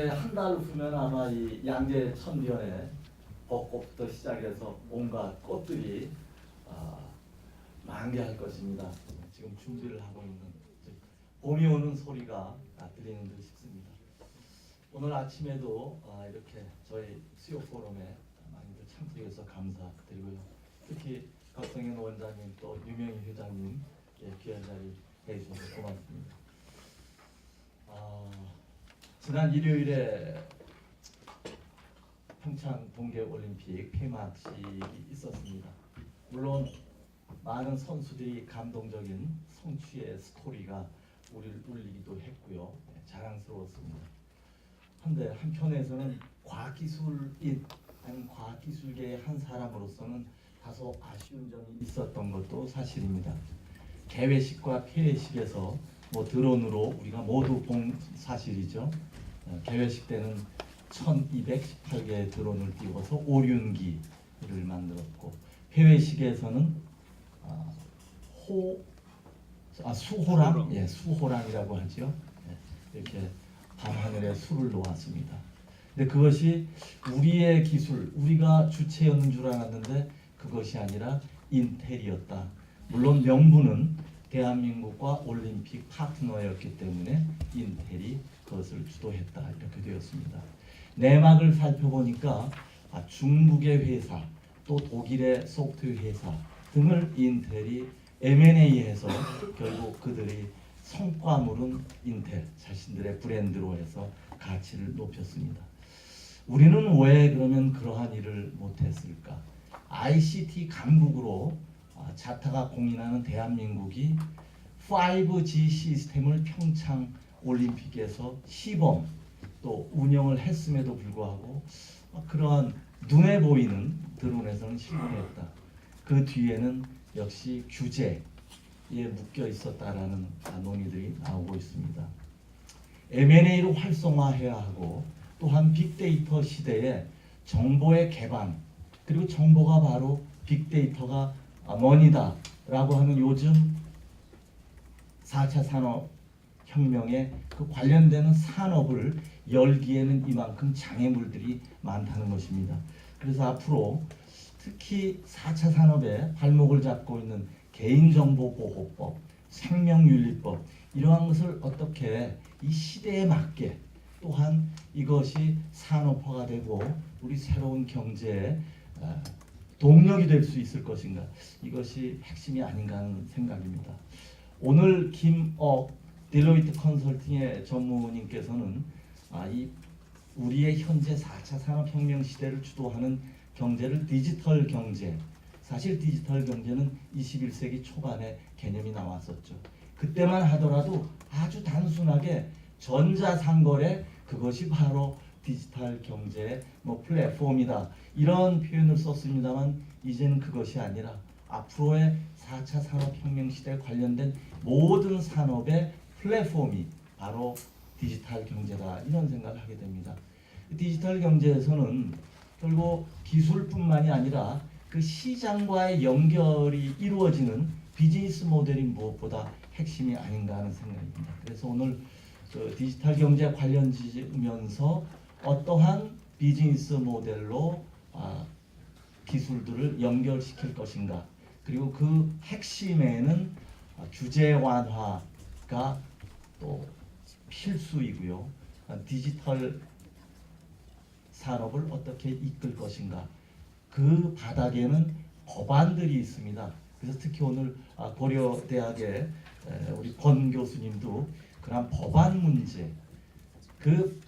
이제 한 달 후면 아마 이 양재 천변에 벚꽃부터 시작해서 온갖 꽃들이 만개할 것입니다. 지금 준비를 하고 있는 봄이 오는 소리가 들리는 듯 싶습니다. 오늘 아침에도 이렇게 저희 수요 포럼에 많이들 참석해 주셔서 감사드리고요. 특히 박성현 원장님 또 유명희 회장님 귀한 자리 해주셔서 고맙습니다. 지난 일요일에 평창 동계올림픽 폐막식이 있었습니다. 물론 많은 선수들이 감동적인 성취의 스토리가 우리를 울리기도 했고요. 자랑스러웠습니다. 그런데 한편에서는 과학기술인 아니 과학기술계의 한 사람으로서는 다소 아쉬운 점이 있었던 것도 사실입니다. 개회식과 폐회식에서 드론으로 우리가 모두 본 사실이죠. 개회식 때는 1218개의 드론을 띄워서 오륜기를 만들었고, 폐회식에서는 수호랑, 수호랑이라고 하죠. 이렇게 밤하늘에 수를 놓았습니다. 근데 그것이 우리의 기술, 우리가 주체였는 줄 알았는데 그것이 아니라 인텔이었다. 물론 명분은 대한민국과 올림픽 파트너였기 때문에 인텔이 그것을 주도했다. 이렇게 되었습니다. 내막을 살펴보니까 중국의 회사, 또 독일의 소프트웨어 회사 등을 인텔이 M&A해서 결국 그들이 성과물은 인텔 자신들의 브랜드로 해서 가치를 높였습니다. 우리는 왜 그러면 그러한 일을 못했을까? ICT 강국으로 자타가 공인하는 대한민국이 5G 시스템을 평창 올림픽에서 시범 또 운영을 했음에도 불구하고 그러한 눈에 보이는 드론에서는 실패했다. 그 뒤에는 역시 규제에 묶여 있었다라는 논의들이 나오고 있습니다. M&A로 활성화해야 하고, 또한 빅데이터 시대에 정보의 개방, 그리고 정보가 바로 빅데이터가 머니다 라고 하는 요즘 4차 산업혁명에 그 관련되는 산업을 열기에는 이만큼 장애물들이 많다는 것입니다. 그래서 앞으로 특히 4차 산업에 발목을 잡고 있는 개인정보보호법, 생명윤리법, 이러한 것을 어떻게 이 시대에 맞게, 또한 이것이 산업화가 되고 우리 새로운 경제에 동력이 될 수 있을 것인가, 이것이 핵심이 아닌가 하는 생각입니다. 오늘 김억 딜로이트 컨설팅의 전무님께서는 우리의 현재 4차 산업혁명 시대를 주도하는 경제를 디지털 경제, 사실 디지털 경제는 21세기 초반에 개념이 나왔었죠. 그때만 하더라도 아주 단순하게 전자상거래, 그것이 바로 디지털 경제의 플랫폼이다, 이런 표현을 썼습니다만, 이제는 그것이 아니라 앞으로의 4차 산업혁명 시대에 관련된 모든 산업의 플랫폼이 바로 디지털 경제다, 이런 생각을 하게 됩니다. 디지털 경제에서는 결국 기술뿐만이 아니라 그 시장과의 연결이 이루어지는 비즈니스 모델이 무엇보다 핵심이 아닌가 하는 생각입니다. 그래서 오늘 디지털 경제 관련지면서 어떠한 비즈니스 모델로 기술들을 연결시킬 것인가, 그리고 그 핵심에는 규제 완화가 또 필수이고요. 디지털 산업을 어떻게 이끌 것인가, 그 바닥에는 법안들이 있습니다. 그래서 특히 오늘 고려대학의 우리 권 교수님도 그런 법안 문제, 그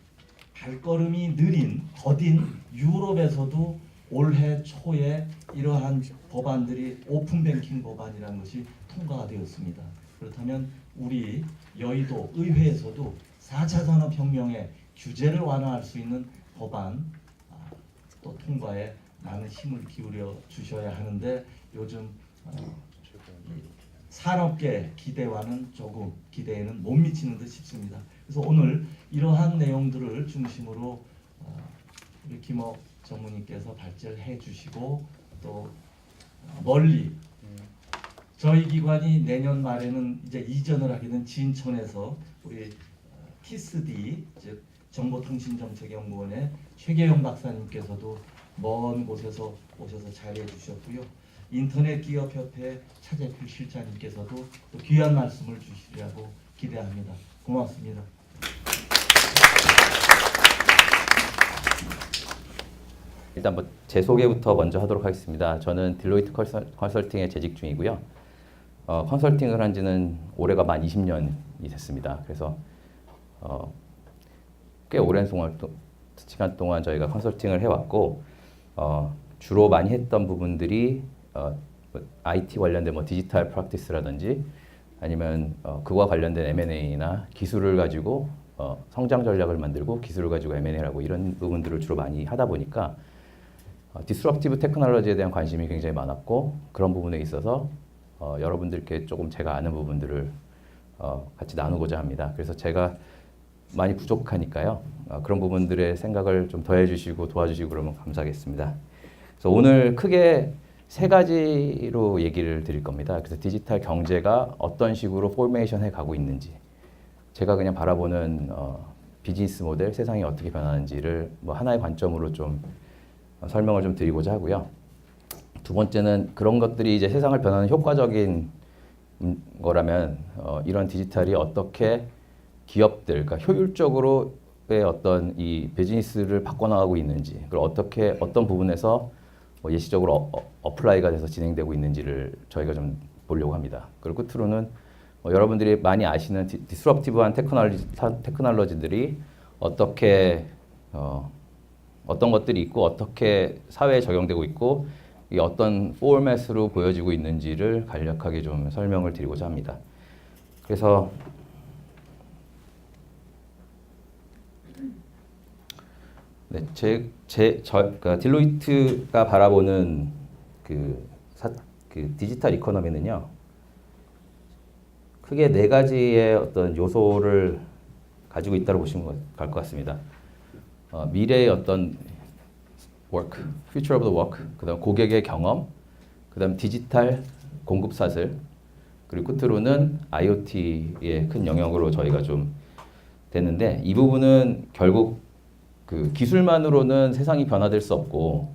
발걸음이 느린 더딘 유럽에서도 올해 초에 이러한 법안들이 오픈뱅킹 법안이라는 것이 통과가 되었습니다. 그렇다면 우리 여의도 의회에서도 4차 산업혁명의 규제를 완화할 수 있는 법안 또 통과에 많은 힘을 기울여 주셔야 하는데, 요즘 산업계 기대와는 조금 기대에는 못 미치는 듯 싶습니다. 그래서 오늘 이러한 내용들을 중심으로 우리 김억 전무님께서 발제를 해주시고, 또 멀리 저희 기관이 내년 말에는 이제 이전을 하게 된 진천에서 우리 키스디, 즉 정보통신정책연구원의 최계영 박사님께서도 먼 곳에서 오셔서 자리해 주셨고요. 인터넷기업협회 차재필 실장님께서도 또 귀한 말씀을 주시리라고 기대합니다. 고맙습니다. 일단 제 소개부터 먼저 하도록 하겠습니다. 저는 딜로이트 컨설팅에 재직 중이고요. 컨설팅을 한 지는 올해가 만 20년이 됐습니다. 그래서 꽤 오랜 시간 동안 저희가 컨설팅을 해왔고 주로 많이 했던 부분들이 IT 관련된 디지털 프랙티스라든지 아니면 그와 관련된 M&A나 기술을 가지고 성장 전략을 만들고 기술을 가지고 M&A라고 이런 부분들을 주로 많이 하다 보니까 디스럽티브 테크놀로지에 대한 관심이 굉장히 많았고 그런 부분에 있어서 여러분들께 조금 제가 아는 부분들을 같이 나누고자 합니다. 그래서 제가 많이 부족하니까요. 그런 부분들의 생각을 좀 더해주시고 도와주시고 그러면 감사하겠습니다. 그래서 오늘 크게 세 가지로 얘기를 드릴 겁니다. 그래서 디지털 경제가 어떤 식으로 포메이션해 가고 있는지, 제가 그냥 바라보는 비즈니스 모델, 세상이 어떻게 변하는지를 하나의 관점으로 좀 설명을 좀 드리고자 하고요. 두 번째는 그런 것들이 이제 세상을 변하는 효과적인 거라면 이런 디지털이 어떻게 기업들, 그러니까 효율적으로의 어떤 이 비즈니스를 바꿔나가고 있는지, 그리고 어떻게 어떤 부분에서 예시적으로 어플라이가 돼서 진행되고 있는지를 저희가 좀 보려고 합니다. 그리고 끝으로는 여러분들이 많이 아시는 디스럽티브한 테크놀로지들이 어떻게 어떤 것들이 있고 어떻게 사회에 적용되고 있고 이 어떤 포맷으로 보여지고 있는지를 간략하게 좀 설명을 드리고자 합니다. 그래서 네, 그러니까 딜로이트가 바라보는 그 디지털 이코노미는요, 크게 네 가지의 어떤 요소를 가지고 있다고 보시면 될 것 같습니다. 미래의 어떤 work, future of the work, 그다음 고객의 경험, 그다음 디지털 공급 사슬, 그리고 끝으로는 IoT의 큰 영역으로 저희가 좀 되는데, 이 부분은 결국 그 기술만으로는 세상이 변화될 수 없고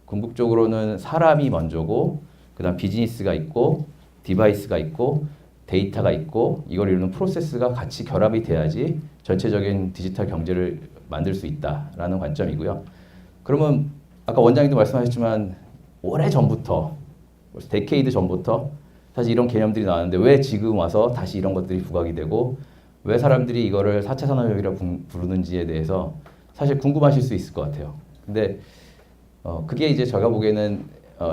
궁극적으로는 사람이 먼저고 그다음 비즈니스가 있고 디바이스가 있고 데이터가 있고 이걸 이루는 프로세스가 같이 결합이 돼야지 전체적인 디지털 경제를 만들 수 있다라는 관점이고요. 그러면 아까 원장님도 말씀하셨지만 오래 전부터, 데케이드 전부터 사실 이런 개념들이 나왔는데 왜 지금 와서 다시 이런 것들이 부각이 되고 왜 사람들이 이거를 4차 산업혁명이라고 부르는지에 대해서 사실 궁금하실 수 있을 것 같아요. 근데 그게 이제 제가 보기에는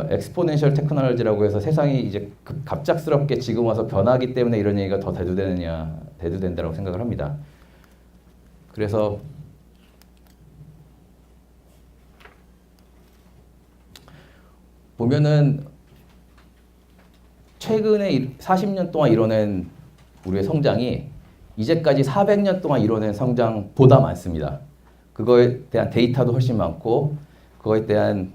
엑스포넨셜 테크놀로지라고 해서 세상이 이제 갑작스럽게 지금 와서 변하기 때문에 이런 얘기가 더 대두된다고 생각을 합니다. 그래서 보면은 최근에 40년 동안 이뤄낸 우리의 성장이 이제까지 400년 동안 이뤄낸 성장보다 많습니다. 그거에 대한 데이터도 훨씬 많고 그거에 대한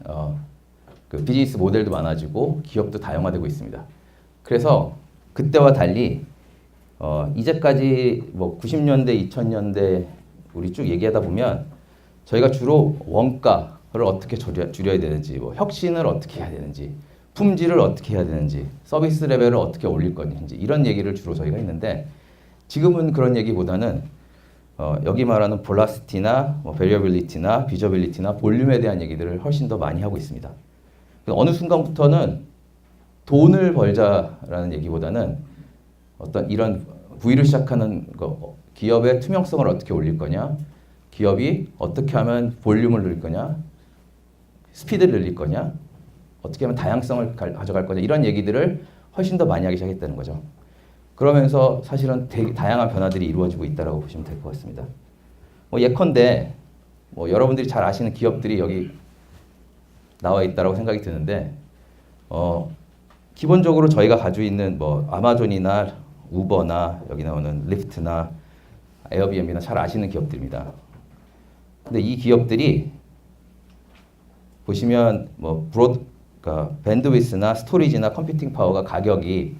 그 비즈니스 모델도 많아지고 기업도 다양화되고 있습니다. 그래서 그때와 달리 이제까지 90년대, 2000년대 우리 쭉 얘기하다 보면 저희가 주로 원가를 어떻게 줄여야 되는지, 혁신을 어떻게 해야 되는지, 품질을 어떻게 해야 되는지, 서비스 레벨을 어떻게 올릴 건지 이런 얘기를 주로 저희가 했는데 지금은 그런 얘기보다는 여기 말하는 볼라시티나 베리어빌리티나 비저빌리티나 볼륨에 대한 얘기들을 훨씬 더 많이 하고 있습니다. 어느 순간부터는 돈을 벌자라는 얘기보다는 어떤 이런 V를 시작하는 기업의 투명성을 어떻게 올릴 거냐, 기업이 어떻게 하면 볼륨을 늘릴 거냐, 스피드를 늘릴 거냐, 어떻게 하면 다양성을 가져갈 거냐 이런 얘기들을 훨씬 더 많이 하기 시작했다는 거죠. 그러면서 사실은 되게 다양한 변화들이 이루어지고 있다고 보시면 될 것 같습니다. 예컨대 여러분들이 잘 아시는 기업들이 여기 나와 있다고 생각이 드는데 기본적으로 저희가 가지고 있는 아마존이나 우버나 여기 나오는 리프트나 에어비앤비나 잘 아시는 기업들입니다. 근데 이 기업들이 보시면 그러니까 밴드위스나 스토리지나 컴퓨팅 파워가 가격이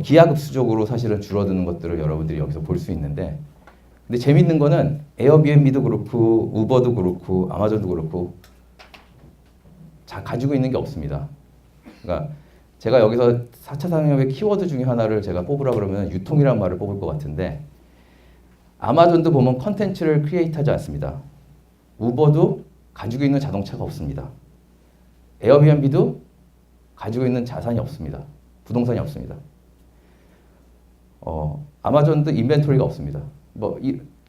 기하급수적으로 사실은 줄어드는 것들을 여러분들이 여기서 볼 수 있는데 근데 재밌는 거는 에어비앤비도 그렇고 우버도 그렇고 아마존도 그렇고 가지고 있는 게 없습니다. 그러니까 제가 여기서 4차 산업의 키워드 중에 하나를 제가 뽑으라 그러면 유통이라는 말을 뽑을 것 같은데 아마존도 보면 컨텐츠를 크리에이트하지 않습니다. 우버도 가지고 있는 자동차가 없습니다. 에어비앤비도 가지고 있는 자산이 없습니다. 부동산이 없습니다. 아마존도 인벤토리가 없습니다.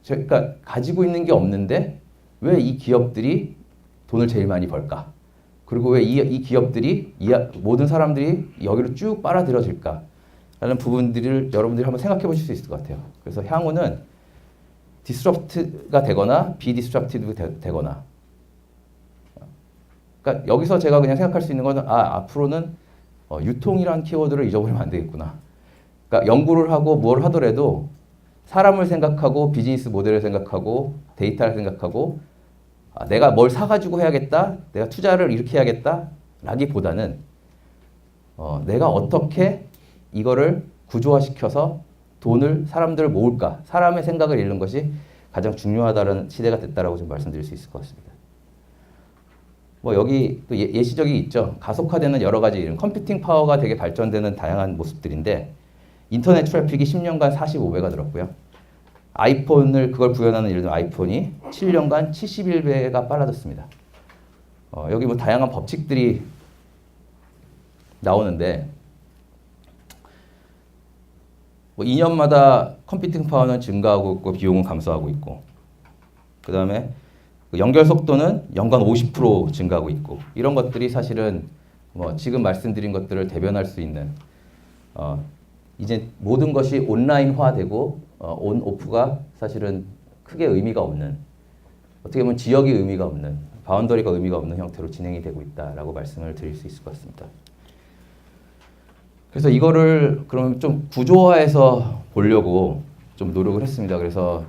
그러니까 가지고 있는 게 없는데 왜 이 기업들이 돈을 제일 많이 벌까? 그리고 왜 이 기업들이 모든 사람들이 여기로 쭉 빨아들여질까? 라는 부분들을 여러분들이 한번 생각해 보실 수 있을 것 같아요. 그래서 향후는 디스럽트가 되거나 비디스럽티드 되거나 그러니까 여기서 제가 그냥 생각할 수 있는 거는 앞으로는 유통이라는 키워드를 잊어버리면 안 되겠구나. 그러니까 연구를 하고 뭘 하더라도 사람을 생각하고 비즈니스 모델을 생각하고 데이터를 생각하고 내가 뭘 사가지고 해야겠다, 내가 투자를 이렇게 해야겠다 라기보다는 내가 어떻게 이거를 구조화시켜서 사람들을 모을까, 사람의 생각을 읽는 것이 가장 중요하다는 시대가 됐다라고 좀 말씀드릴 수 있을 것 같습니다. 여기 또 예시적이 있죠. 가속화되는 여러 가지 이런 컴퓨팅 파워가 되게 발전되는 다양한 모습들인데 인터넷 트래픽이 10년간 45배가 늘었고요. 그걸 구현하는 예를 들면 아이폰이 7년간 71배가 빨라졌습니다. 여기 다양한 법칙들이 나오는데 2년마다 컴퓨팅 파워는 증가하고 있고 비용은 감소하고 있고 그 다음에 연결 속도는 연간 50% 증가하고 있고 이런 것들이 사실은 지금 말씀드린 것들을 대변할 수 있는 이제 모든 것이 온라인화되고 온 오프가 사실은 크게 의미가 없는 어떻게 보면 지역의 의미가 없는 바운더리가 의미가 없는 형태로 진행이 되고 있다라고 말씀을 드릴 수 있을 것 같습니다. 그래서 이거를 그럼 좀 구조화해서 보려고 좀 노력을 했습니다. 그래서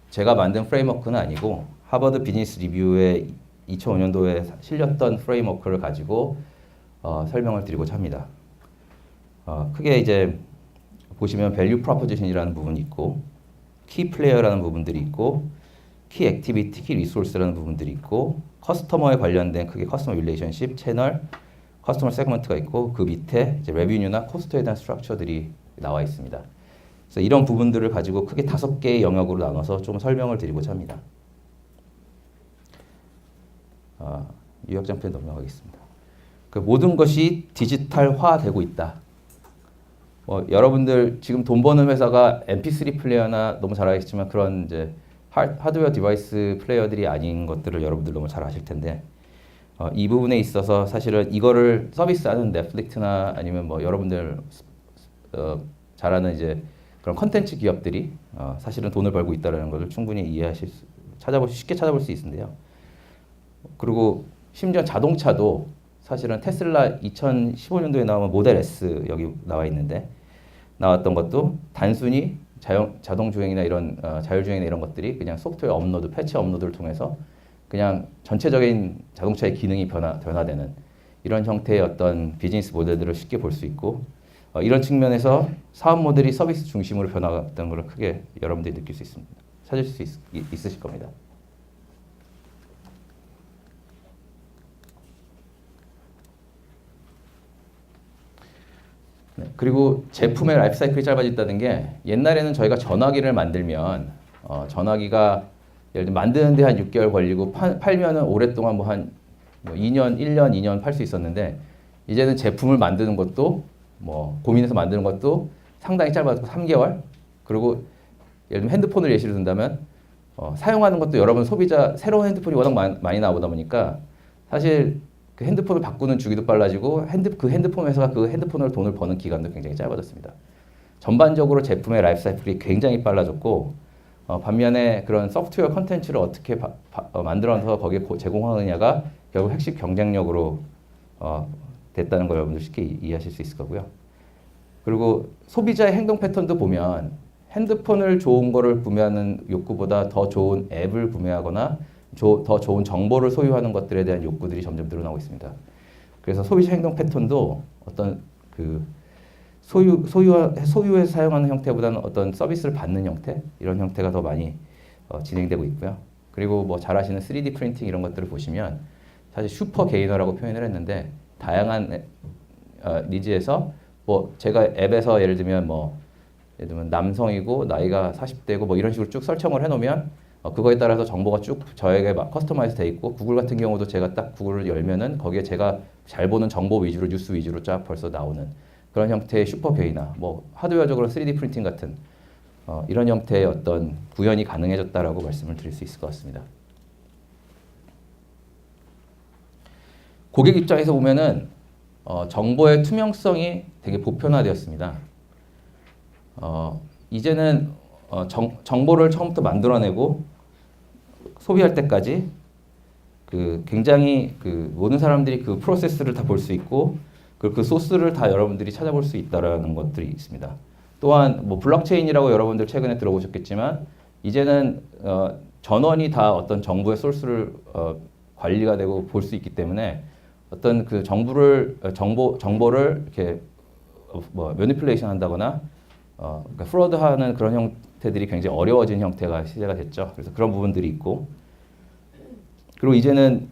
제가 만든 프레임워크는 아니고 하버드 비즈니스 리뷰의 2005년도에 실렸던 프레임워크를 가지고 설명을 드리고자 합니다. 크게 이제 보시면 밸류 프로포지션이라는 부분이 있고 키 플레이어라는 부분들이 있고 키 액티비티, 키 리소스라는 부분들이 있고 커스터머에 관련된 크게 커스터머 릴레이션십, 채널, 커스터머 세그먼트가 있고 그 밑에 이제 레비뉴나 코스트에 대한 스트럭처들이 나와 있습니다. 그래서 이런 부분들을 가지고 크게 5개의 영역으로 나눠서 좀 설명을 드리고자 합니다. 요약장편 넘어가겠습니다. 그 모든 것이 디지털화되고 있다. 여러분들 지금 돈 버는 회사가 MP3 플레이어나 너무 잘 알겠지만 그런 이제 하드웨어 디바이스 플레이어들이 아닌 것들을 여러분들 너무 잘 아실 텐데 이 부분에 있어서 사실은 이거를 서비스하는 넷플릭스나 아니면 여러분들 잘 아는 이제 그런 컨텐츠 기업들이 사실은 돈을 벌고 있다는 것을 충분히 쉽게 찾아볼 수 있는데요. 그리고 심지어 자동차도 사실은 테슬라 2015년도에 나온 모델 S 여기 나와 있는데 나왔던 것도 단순히 자동 주행이나 이런 자율주행이나 이런 것들이 그냥 소프트웨어 업로드, 패치 업로드를 통해서 그냥 전체적인 자동차의 기능이 변화되는 이런 형태의 어떤 비즈니스 모델들을 쉽게 볼 수 있고 이런 측면에서 사업 모델이 서비스 중심으로 변화했다는 걸 크게 여러분들이 느낄 수 있습니다. 찾을 수 있으실 겁니다. 네, 그리고 제품의 라이프 사이클이 짧아졌다는 게 옛날에는 저희가 전화기를 만들면 전화기가 예를 들면 만드는데 한 6개월 걸리고 팔면은 오랫동안 한 2년, 1년, 2년 팔 수 있었는데 이제는 제품을 만드는 것도 고민해서 만드는 것도 상당히 짧아서 3개월 그리고 예를 들면 핸드폰을 예시로 든다면 사용하는 것도 여러분 소비자 새로운 핸드폰이 워낙 많이 나오다 보니까 사실 그 핸드폰을 바꾸는 주기도 빨라지고 그 핸드폰 회사가 그 핸드폰으로 돈을 버는 기간도 굉장히 짧아졌습니다. 전반적으로 제품의 라이프 사이클이 굉장히 빨라졌고 반면에 그런 소프트웨어 컨텐츠를 어떻게 만들어서 거기에 제공하느냐가 결국 핵심 경쟁력으로 됐다는 걸 여러분들 쉽게 이해하실 수 있을 거고요. 그리고 소비자의 행동 패턴도 보면 핸드폰을 좋은 거를 구매하는 욕구보다 더 좋은 앱을 구매하거나 더 좋은 정보를 소유하는 것들에 대한 욕구들이 점점 늘어나고 있습니다. 그래서 소비자 행동 패턴도 어떤 그 소유해서 사용하는 형태보다는 어떤 서비스를 받는 형태 이런 형태가 더 많이 진행되고 있고요. 그리고 뭐 잘 아시는 3D 프린팅 이런 것들을 보시면 사실 슈퍼 개인화라고 표현을 했는데 다양한 니즈에서 뭐 제가 앱에서 예를 들면 남성이고 나이가 40대고 뭐 이런 식으로 쭉 설정을 해놓으면 그거에 따라서 정보가 쭉 저에게 막 커스터마이즈 돼 있고 구글 같은 경우도 제가 딱 구글을 열면은 거기에 제가 잘 보는 정보 위주로 뉴스 위주로 쫙 벌써 나오는 그런 형태의 슈퍼 개인화 뭐 하드웨어적으로 3D 프린팅 같은 이런 형태의 어떤 구현이 가능해졌다라고 말씀을 드릴 수 있을 것 같습니다. 고객 입장에서 보면은 정보의 투명성이 되게 보편화되었습니다. 이제는 정보를 처음부터 만들어내고 소비할 때까지 굉장히 모든 사람들이 그 프로세스를 다 볼 수 있고 그 소스를 다 여러분들이 찾아볼 수 있다라는 것들이 있습니다. 또한 뭐 블록체인이라고 여러분들 최근에 들어보셨겠지만 이제는 전원이 다 어떤 정보의 소스를 관리가 되고 볼 수 있기 때문에 어떤 그 정보를 이렇게 매니플레이션 한다거나 그러니까 프로드하는 그런 형태들이 굉장히 어려워진 형태가 시제가 됐죠. 그래서 그런 부분들이 있고 그리고 이제는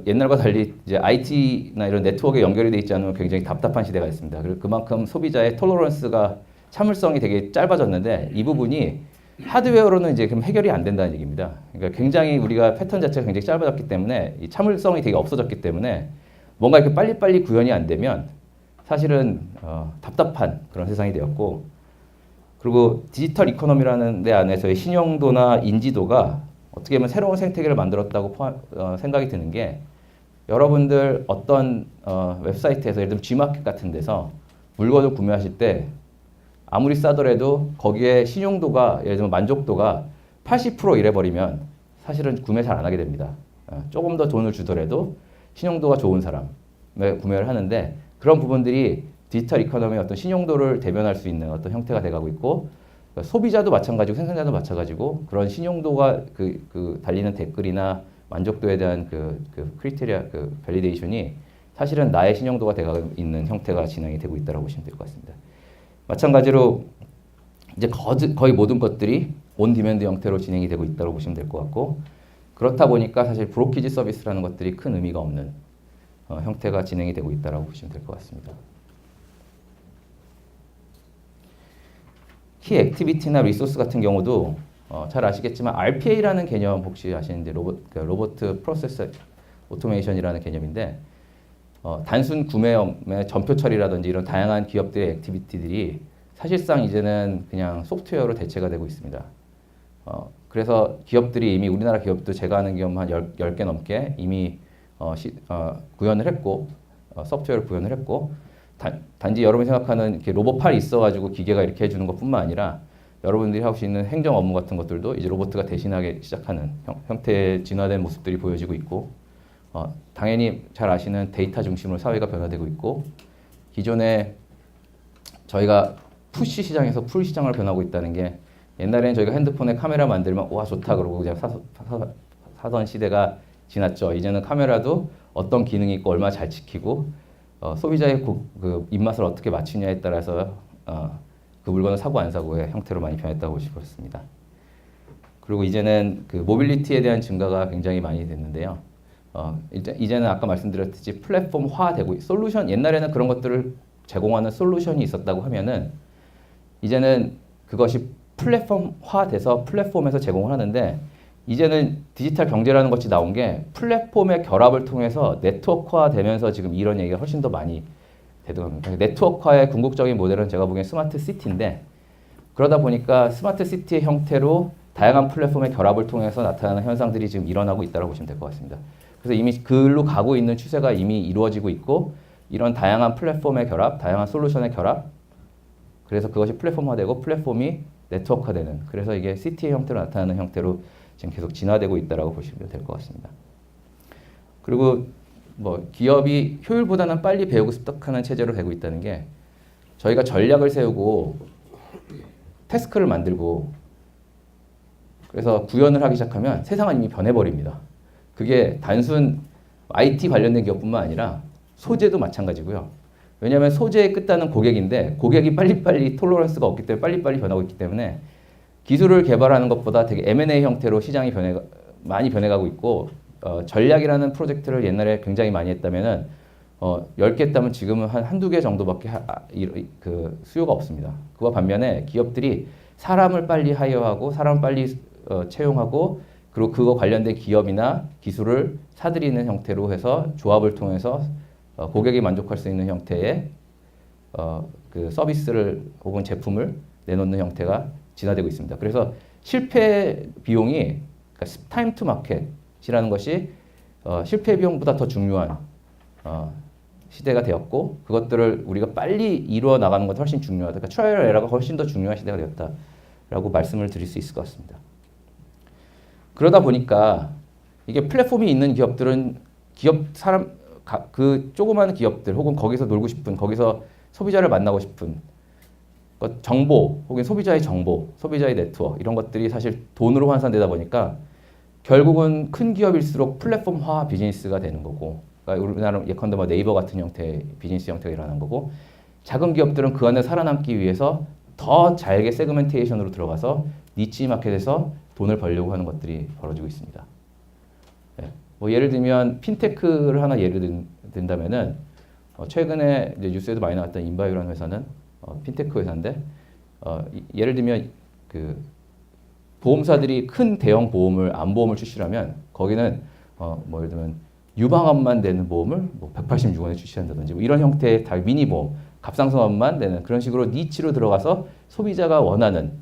옛날과 달리 이제 IT나 이런 네트워크에 연결이 돼 있지 않으면 굉장히 답답한 시대가 됐습니다. 그리고 그만큼 소비자의 톨러런스가 참을성이 되게 짧아졌는데 이 부분이 하드웨어로는 이제 그럼 해결이 안 된다는 얘기입니다. 그러니까 굉장히 우리가 패턴 자체가 굉장히 짧아졌기 때문에 이 참을성이 되게 없어졌기 때문에 뭔가 이렇게 빨리빨리 구현이 안 되면 사실은 답답한 그런 세상이 되었고 그리고 디지털 이코노미라는 데 안에서의 신용도나 인지도가 어떻게 보면 새로운 생태계를 만들었다고 생각이 드는 게 여러분들 어떤 웹사이트에서 예를 들면 G마켓 같은 데서 물건을 구매하실 때 아무리 싸더라도 거기에 신용도가 예를 들면 만족도가 80% 이래버리면 사실은 구매 잘 안 하게 됩니다. 조금 더 돈을 주더라도 신용도가 좋은 사람에 구매를 하는데 그런 부분들이 디지털 이코노미의 어떤 신용도를 대변할 수 있는 어떤 형태가 돼가고 있고 소비자도 마찬가지고 생산자도 마찬가지고 그런 신용도가 달리는 댓글이나 만족도에 대한 크리테리아 밸리데이션이 사실은 나의 신용도가 돼가고 있는 형태가 진행이 되고 있다고 보시면 될 것 같습니다. 마찬가지로 이제 거의 모든 것들이 온 디맨드 형태로 진행이 되고 있다고 보시면 될 것 같고 그렇다 보니까 사실 브로키지 서비스라는 것들이 큰 의미가 없는 형태가 진행이 되고 있다고 보시면 될 것 같습니다. 키 액티비티나 리소스 같은 경우도 잘 아시겠지만 RPA라는 개념 혹시 아시는지 로보트 프로세스 오토메이션이라는 개념인데 단순 구매의 전표 처리라든지 이런 다양한 기업들의 액티비티들이 사실상 이제는 그냥 소프트웨어로 대체가 되고 있습니다. 그래서 기업들이 이미 우리나라 기업도 제가 아는 기업 한 10개 넘게 이미 구현을 했고 소프트웨어를 구현을 했고 단지 여러분이 생각하는 이렇게 로봇 팔이 있어가지고 기계가 이렇게 해주는 것뿐만 아니라 여러분들이 하고 있는 행정 업무 같은 것들도 이제 로봇가 대신하기 시작하는 형태의 진화된 모습들이 보여지고 있고 당연히 잘 아시는 데이터 중심으로 사회가 변화되고 있고 기존에 저희가 푸시 시장에서 풀 시장으로 변하고 있다는 게 옛날에는 저희가 핸드폰에 카메라 만들면 와 좋다 그러고 그냥 사던 시대가 지났죠. 이제는 카메라도 어떤 기능이 있고 얼마나 잘 지키고 소비자의 그 입맛을 어떻게 맞추냐에 따라서 그 물건을 사고 안 사고의 형태로 많이 변했다고 보시고 싶습니다. 그리고 이제는 그 모빌리티에 대한 증가가 굉장히 많이 됐는데요. 이제는 아까 말씀드렸듯이 플랫폼화되고 솔루션 옛날에는 그런 것들을 제공하는 솔루션이 있었다고 하면은 이제는 그것이 플랫폼화돼서 플랫폼에서 제공을 하는데 이제는 디지털 경제라는 것이 나온 게 플랫폼의 결합을 통해서 네트워크화되면서 지금 이런 얘기가 훨씬 더 많이 되더라고요. 네트워크화의 궁극적인 모델은 제가 보기엔 스마트 시티인데 그러다 보니까 스마트 시티의 형태로 다양한 플랫폼의 결합을 통해서 나타나는 현상들이 지금 일어나고 있다고 보시면 될 것 같습니다. 그래서 이미 그로 가고 있는 추세가 이미 이루어지고 있고 이런 다양한 플랫폼의 결합, 다양한 솔루션의 결합 그래서 그것이 플랫폼화되고 플랫폼이 네트워크화되는 그래서 이게 시티의 형태로 나타나는 형태로 지금 계속 진화되고 있다고 보시면 될 것 같습니다. 그리고 뭐 기업이 효율보다는 빨리 배우고 습득하는 체제로 되고 있다는 게 저희가 전략을 세우고 태스크를 만들고 그래서 구현을 하기 시작하면 세상은 이미 변해버립니다. 그게 단순 IT 관련된 기업뿐만 아니라 소재도 마찬가지고요. 왜냐하면 소재의 끝단은 고객인데 고객이 빨리빨리 톨러런스가 없기 때문에 빨리빨리 변하고 있기 때문에 기술을 개발하는 것보다 되게 M&A 형태로 시장이 많이 변해가고 있고 전략이라는 프로젝트를 옛날에 굉장히 많이 했다면은 10개 했다면 지금은 한두 개 정도밖에 그 수요가 없습니다. 그와 반면에 기업들이 사람을 빨리 하이어하고 사람을 빨리 채용하고 그리고 그거 관련된 기업이나 기술을 사들이는 형태로 해서 조합을 통해서 고객이 만족할 수 있는 형태의 그 서비스를 혹은 제품을 내놓는 형태가 진화되고 있습니다. 그래서 실패 비용이 그러니까 타임 투 마켓이라는 것이 실패 비용보다 더 중요한 시대가 되었고 그것들을 우리가 빨리 이루어 나가는 것이 훨씬 중요하다. 그러니까 트라이얼 에러가 훨씬 더 중요한 시대가 되었다라고 말씀을 드릴 수 있을 것 같습니다. 그러다 보니까 이게 플랫폼이 있는 기업들은 그 조그마한 기업들 혹은 거기서 놀고 싶은 거기서 소비자를 만나고 싶은 정보 혹은 소비자의 정보, 소비자의 네트워크 이런 것들이 사실 돈으로 환산되다 보니까 결국은 큰 기업일수록 플랫폼화 비즈니스가 되는 거고 그러니까 우리나라 예컨대 네이버 같은 형태의 비즈니스 형태가 일어나는 거고 작은 기업들은 그 안에 살아남기 위해서 더 잘게 세그멘테이션으로 들어가서 니치 마켓에서 돈을 벌려고 하는 것들이 벌어지고 있습니다. 네. 뭐 예를 들면 핀테크를 하나 예를 든다면은 최근에 이제 뉴스에도 많이 나왔던 인바이오라는 회사는 핀테크 회사인데 예를 들면 그 보험사들이 큰 대형 보험을 암보험을 출시하면 거기는 뭐 예를 들면 유방암만 내는 보험을 뭐 186원에 출시한다든지 뭐 이런 형태의 다 미니보험, 갑상선암만 내는 그런 식으로 니치로 들어가서 소비자가 원하는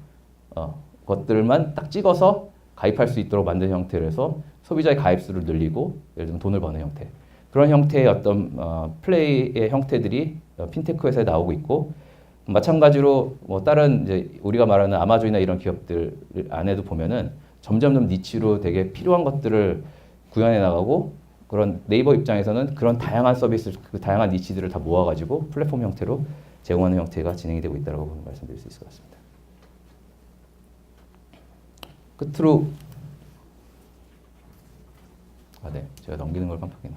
것들만 딱 찍어서 가입할 수 있도록 만든 형태로 해서 소비자의 가입수를 늘리고 예를 들면 돈을 버는 형태 그런 형태의 어떤 플레이의 형태들이 핀테크 회사에 나오고 있고 마찬가지로 뭐 다른 이제 우리가 말하는 아마존이나 이런 기업들 안에도 보면은 점점 니치로 되게 필요한 것들을 구현해 나가고 그런 네이버 입장에서는 그런 다양한 서비스, 그 다양한 니치들을 다 모아가지고 플랫폼 형태로 제공하는 형태가 진행이 되고 있다고 말씀드릴 수 있을 것 같습니다. 끝으로 네, 제가 넘기는 걸 깜빡했네.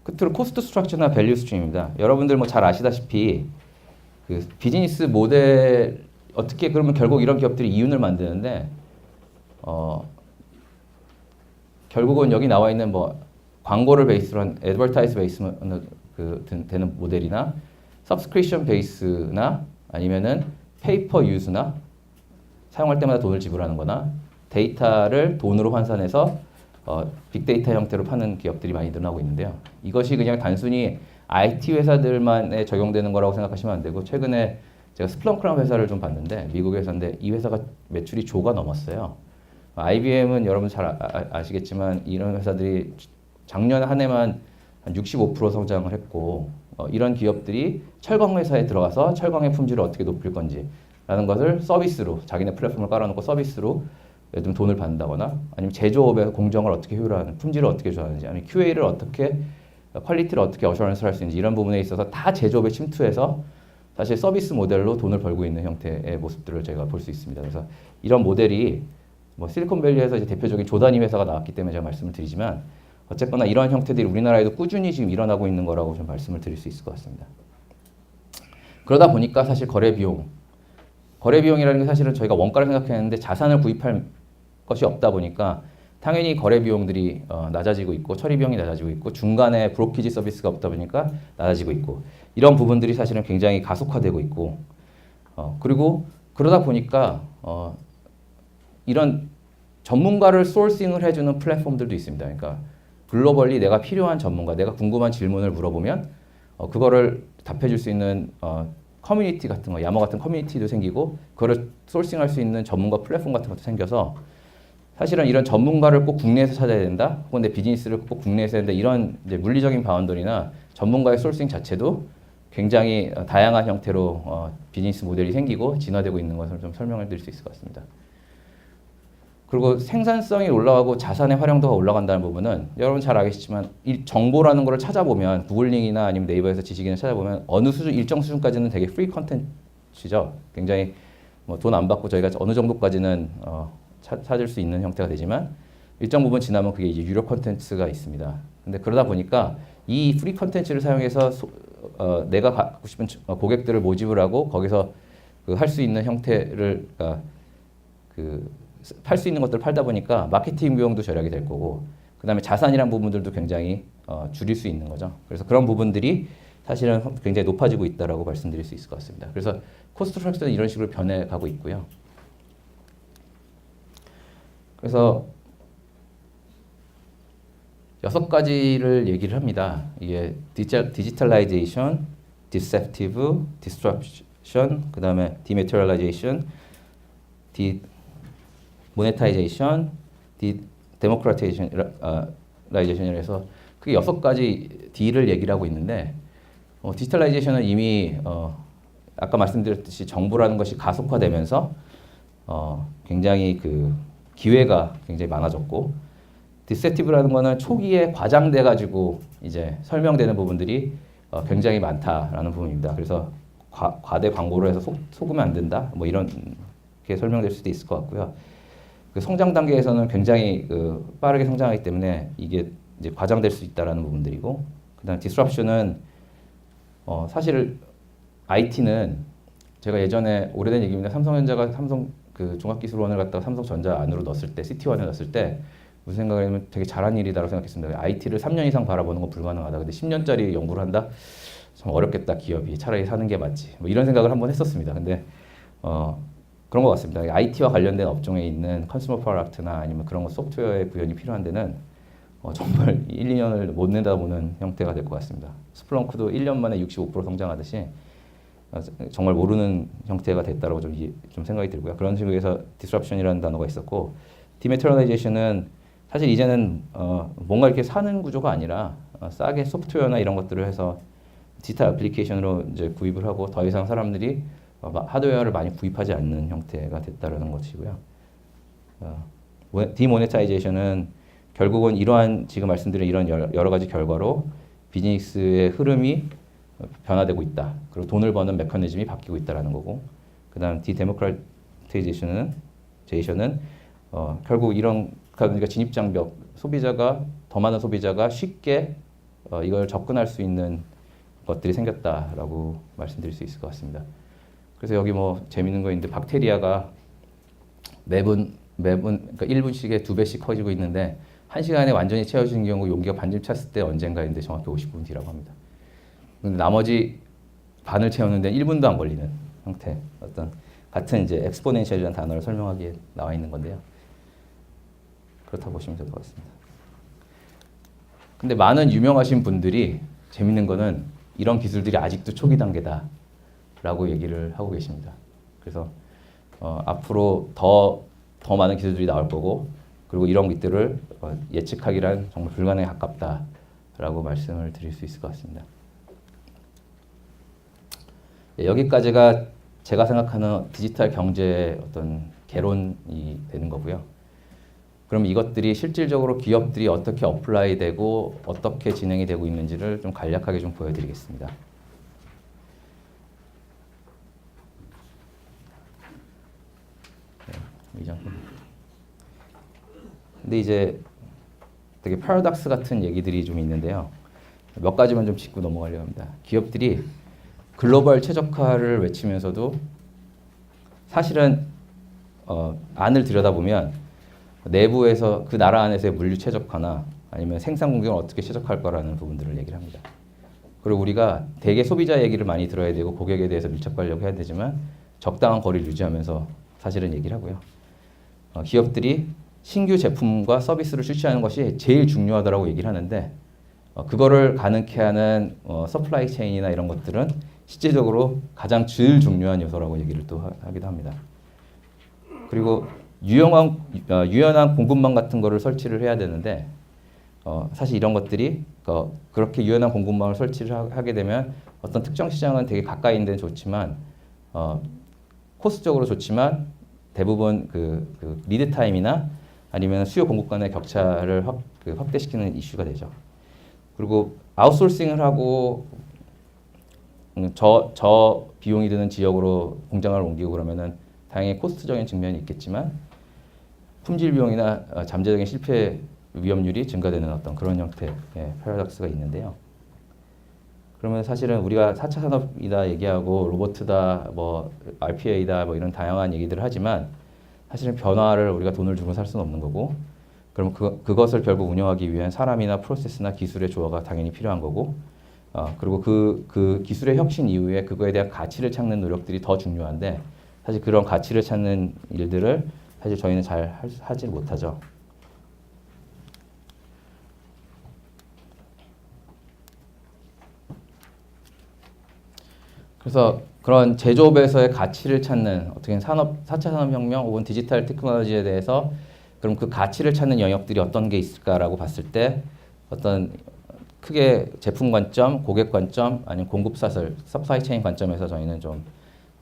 끝으로 코스트 스트럭처나 밸류 스트림입니다. 여러분들 뭐 잘 아시다시피 그 비즈니스 모델 어떻게 그러면 결국 이런 기업들이 이윤을 만드는데 결국은 여기 나와 있는 뭐 광고를 베이스로 한 애드버타이즈 베이스로 되는 모델이나 서브스크립션 베이스나 아니면은 페이퍼 유즈나 사용할 때마다 돈을 지불하는 거나 데이터를 돈으로 환산해서 빅데이터 형태로 파는 기업들이 많이 늘어나고 있는데요. 이것이 그냥 단순히 IT 회사들만에 적용되는 거라고 생각하시면 안 되고 최근에 제가 스플렁크라는 회사를 좀 봤는데 미국 회사인데 이 회사가 매출이 조가 넘었어요. IBM은 여러분 잘 아시겠지만 이런 회사들이 작년 한 해만 한 65% 성장을 했고 이런 기업들이 철강 회사에 들어가서 철강의 품질을 어떻게 높일 건지 라는 것을 서비스로 자기네 플랫폼을 깔아놓고 서비스로 예를 들면 돈을 받는다거나 아니면 제조업의 공정을 어떻게 효율화하는 품질을 어떻게 조절하는지 아니면 QA를 어떻게 퀄리티를 어떻게 어셔런스 할 수 있는지 이런 부분에 있어서 다 제조업에 침투해서 사실 서비스 모델로 돈을 벌고 있는 형태의 모습들을 저희가 볼 수 있습니다. 그래서 이런 모델이 뭐 실리콘밸리에서 이제 대표적인 조단위 회사가 나왔기 때문에 제가 말씀을 드리지만 어쨌거나 이러한 형태들이 우리나라에도 꾸준히 지금 일어나고 있는 거라고 좀 말씀을 드릴 수 있을 것 같습니다. 그러다 보니까 사실 거래 비용이라는 게 사실은 저희가 원가를 생각했는데 자산을 구입할 것이 없다 보니까 당연히 거래 비용들이 낮아지고 있고 처리 비용이 낮아지고 있고 중간에 브로키지 서비스가 없다 보니까 낮아지고 있고 이런 부분들이 사실은 굉장히 가속화되고 있고 그리고 그러다 보니까 이런 전문가를 소싱을 해주는 플랫폼들도 있습니다. 그러니까 글로벌리 내가 필요한 전문가, 내가 궁금한 질문을 물어보면 그거를 답해줄 수 있는 커뮤니티 같은 거, 야머 같은 커뮤니티도 생기고 그거를 소싱할 수 있는 전문가 플랫폼 같은 것도 생겨서 사실은 이런 전문가를 꼭 국내에서 찾아야 된다, 혹은 내 비즈니스를 꼭 국내에서 해야 된다 이런 이제 물리적인 바운더리나 전문가의 소싱 자체도 굉장히 다양한 형태로 비즈니스 모델이 생기고 진화되고 있는 것을 좀 설명을 드릴 수 있을 것 같습니다. 그리고 생산성이 올라가고 자산의 활용도가 올라간다는 부분은 여러분 잘 알겠지만 이 정보라는 걸 찾아보면 구글링이나 아니면 네이버에서 지식인을 찾아보면 어느 수준 일정 수준까지는 되게 프리 컨텐츠죠. 굉장히 뭐 돈 안 받고 저희가 어느 정도까지는 찾을 수 있는 형태가 되지만 일정 부분 지나면 그게 이제 유료 컨텐츠가 있습니다. 근데 그러다 보니까 이 프리 컨텐츠를 사용해서 내가 갖고 싶은 고객들을 모집을 하고 거기서 그 할 수 있는 형태를 그 팔 수 있는 것들을 팔다 보니까 마케팅 비용도 절약이 될 거고 그다음에 자산이란 부분들도 굉장히 줄일 수 있는 거죠. 그래서 그런 부분들이 사실은 굉장히 높아지고 있다라고 말씀드릴 수 있을 것 같습니다. 그래서 코스트 스트럭처는 이런 식으로 변해가고 있고요. 그래서 6가지를 얘기를 합니다. 이게 디지털라이제이션, 디셉티브, 디스트럭션, 그 다음에 디메테리얼라이제이션, 모네타이제이션, 데모크라타이제이션이라 해서 그게 6가지 D를 얘기를 하고 있는데 디지털라이제이션은 이미 아까 말씀드렸듯이 정보라는 것이 가속화되면서 굉장히 그 기회가 굉장히 많아졌고 디셉티브라는 거는 초기에 과장돼 가지고 이제 설명되는 부분들이 굉장히 많다라는 부분입니다. 그래서 과대 광고로 해서 속으면 안 된다. 뭐 이렇게 설명될 수도 있을 것 같고요. 그 성장 단계에서는 굉장히 빠르게 성장하기 때문에 이게 이제 과장될 수 있다라는 부분들이고, 그다음 디스럽션은 사실 IT는 제가 예전에 오래된 얘기입니다. 삼성전자가 삼성 그 종합기술원을 갖다가 삼성전자 안으로 넣었을 때, CT1에 넣었을 때 무슨 생각을 하면 되게 잘한 일이다라고 생각했습니다. IT를 3년 이상 바라보는 건 불가능하다. 근데 10년짜리 연구를 한다? 참 어렵겠다. 기업이 차라리 사는 게 맞지. 뭐 이런 생각을 한번 했었습니다. 근데 그런 것 같습니다. IT와 관련된 업종에 있는 컨슈머 프로덕트나 아니면 그런 거 소프트웨어의 구현이 필요한 데는 정말 1, 2년을 못 내다보는 형태가 될 것 같습니다. 스플렁크도 1년 만에 65% 성장하듯이 정말 모르는 형태가 됐다고 좀 생각이 들고요. 그런 식으로 해서 disruption이라는 단어가 있었고, dematerialization은 사실 이제는 뭔가 이렇게 사는 구조가 아니라 싸게 소프트웨어나 이런 것들을 해서 디지털 애플리케이션으로 이제 구입을 하고 더 이상 사람들이 하드웨어를 많이 구입하지 않는 형태가 됐다라는 것이고요. 디모네타이제이션은 결국은 이러한 지금 말씀드린 이런 여러 가지 결과로 비즈니스의 흐름이 변화되고 있다. 그리고 돈을 버는 메커니즘이 바뀌고 있다라는 거고, 그다음 디데모크라타이제이션은 결국 이런 그러니까 진입장벽, 더 많은 소비자가 쉽게 이걸 접근할 수 있는 것들이 생겼다라고 말씀드릴 수 있을 것 같습니다. 그래서 여기 뭐 재밌는 거 있는데 박테리아가 매분 그러니까 1분씩에 2배씩 커지고 있는데 1시간에 완전히 채워지는 경우 용기가 반쯤 찼을 때 언젠가인데 정확히 50분 뒤라고 합니다. 근데 나머지 반을 채우는데 1분도 안 걸리는 형태, 어떤 같은 이제 엑스포넨셜이라는 단어를 설명하기에 나와 있는 건데요. 그렇다고 보시면 될 것 같습니다. 근데 많은 유명하신 분들이 재밌는 거는 이런 기술들이 아직도 초기 단계다라고 얘기를 하고 계십니다. 그래서 앞으로 더 많은 기술들이 나올 거고, 그리고 이런 것들을 예측하기란 정말 불가능에 가깝다라고 말씀을 드릴 수 있을 것 같습니다. 여기까지가 제가 생각하는 디지털 경제의 어떤 개론이 되는 거고요. 그럼 이것들이 실질적으로 기업들이 어떻게 어플라이 되고 어떻게 진행이 되고 있는지를 좀 간략하게 좀 보여드리겠습니다. 이 정도. 근데 이제 되게 패러독스 같은 얘기들이 좀 있는데요. 몇 가지만 좀 짚고 넘어가려고 합니다. 기업들이 글로벌 최적화를 외치면서도 사실은 안을 들여다보면 내부에서 그 나라 안에서의 물류 최적화나 아니면 생산 공정을 어떻게 최적화할 거라는 부분들을 얘기를 합니다. 그리고 우리가 대개 소비자 얘기를 많이 들어야 되고 고객에 대해서 밀착 관리를 해야 되지만 적당한 거리를 유지하면서 사실은 얘기를 하고요. 기업들이 신규 제품과 서비스를 출시하는 것이 제일 중요하다고 얘기를 하는데 그거를 가능케 하는 서플라이 체인이나 이런 것들은 실질적으로 가장 제일 중요한 요소라고 얘기를 또 하기도 합니다. 그리고 유연한 공급망 같은 거를 설치를 해야 되는데 사실 이런 것들이 그렇게 유연한 공급망을 설치를 하게 되면 어떤 특정 시장은 되게 가까이 있는 데는 좋지만 코스적으로 좋지만 대부분 그 리드 타임이나 아니면 수요 공급 간의 격차를 확대시키는 이슈가 되죠. 그리고 아웃소싱을 하고 저 비용이 드는 지역으로 공장을 옮기고 그러면은 다행히 코스트적인 측면이 있겠지만 품질 비용이나 잠재적인 실패 위험률이 증가되는 어떤 그런 형태의 패러독스가 있는데요. 그러면 사실은 우리가 4차 산업이다 얘기하고 로봇이다, 뭐 RPA다, 뭐 이런 다양한 얘기들을 하지만 사실은 변화를 우리가 돈을 주고 살 수는 없는 거고, 그럼 그것을 결국 운영하기 위한 사람이나 프로세스나 기술의 조화가 당연히 필요한 거고, 그리고 그 기술의 혁신 이후에 그거에 대한 가치를 찾는 노력들이 더 중요한데, 사실 그런 가치를 찾는 일들을 사실 저희는 잘 하지 못하죠. 그래서 그런 제조업에서의 가치를 찾는 어떻게 4차 산업혁명 혹은 디지털 테크놀로지에 대해서 그럼 그 가치를 찾는 영역들이 어떤 게 있을까라고 봤을 때 어떤 크게 제품 관점, 고객 관점, 아니면 공급 사슬, 서플라이 체인 관점에서 저희는 좀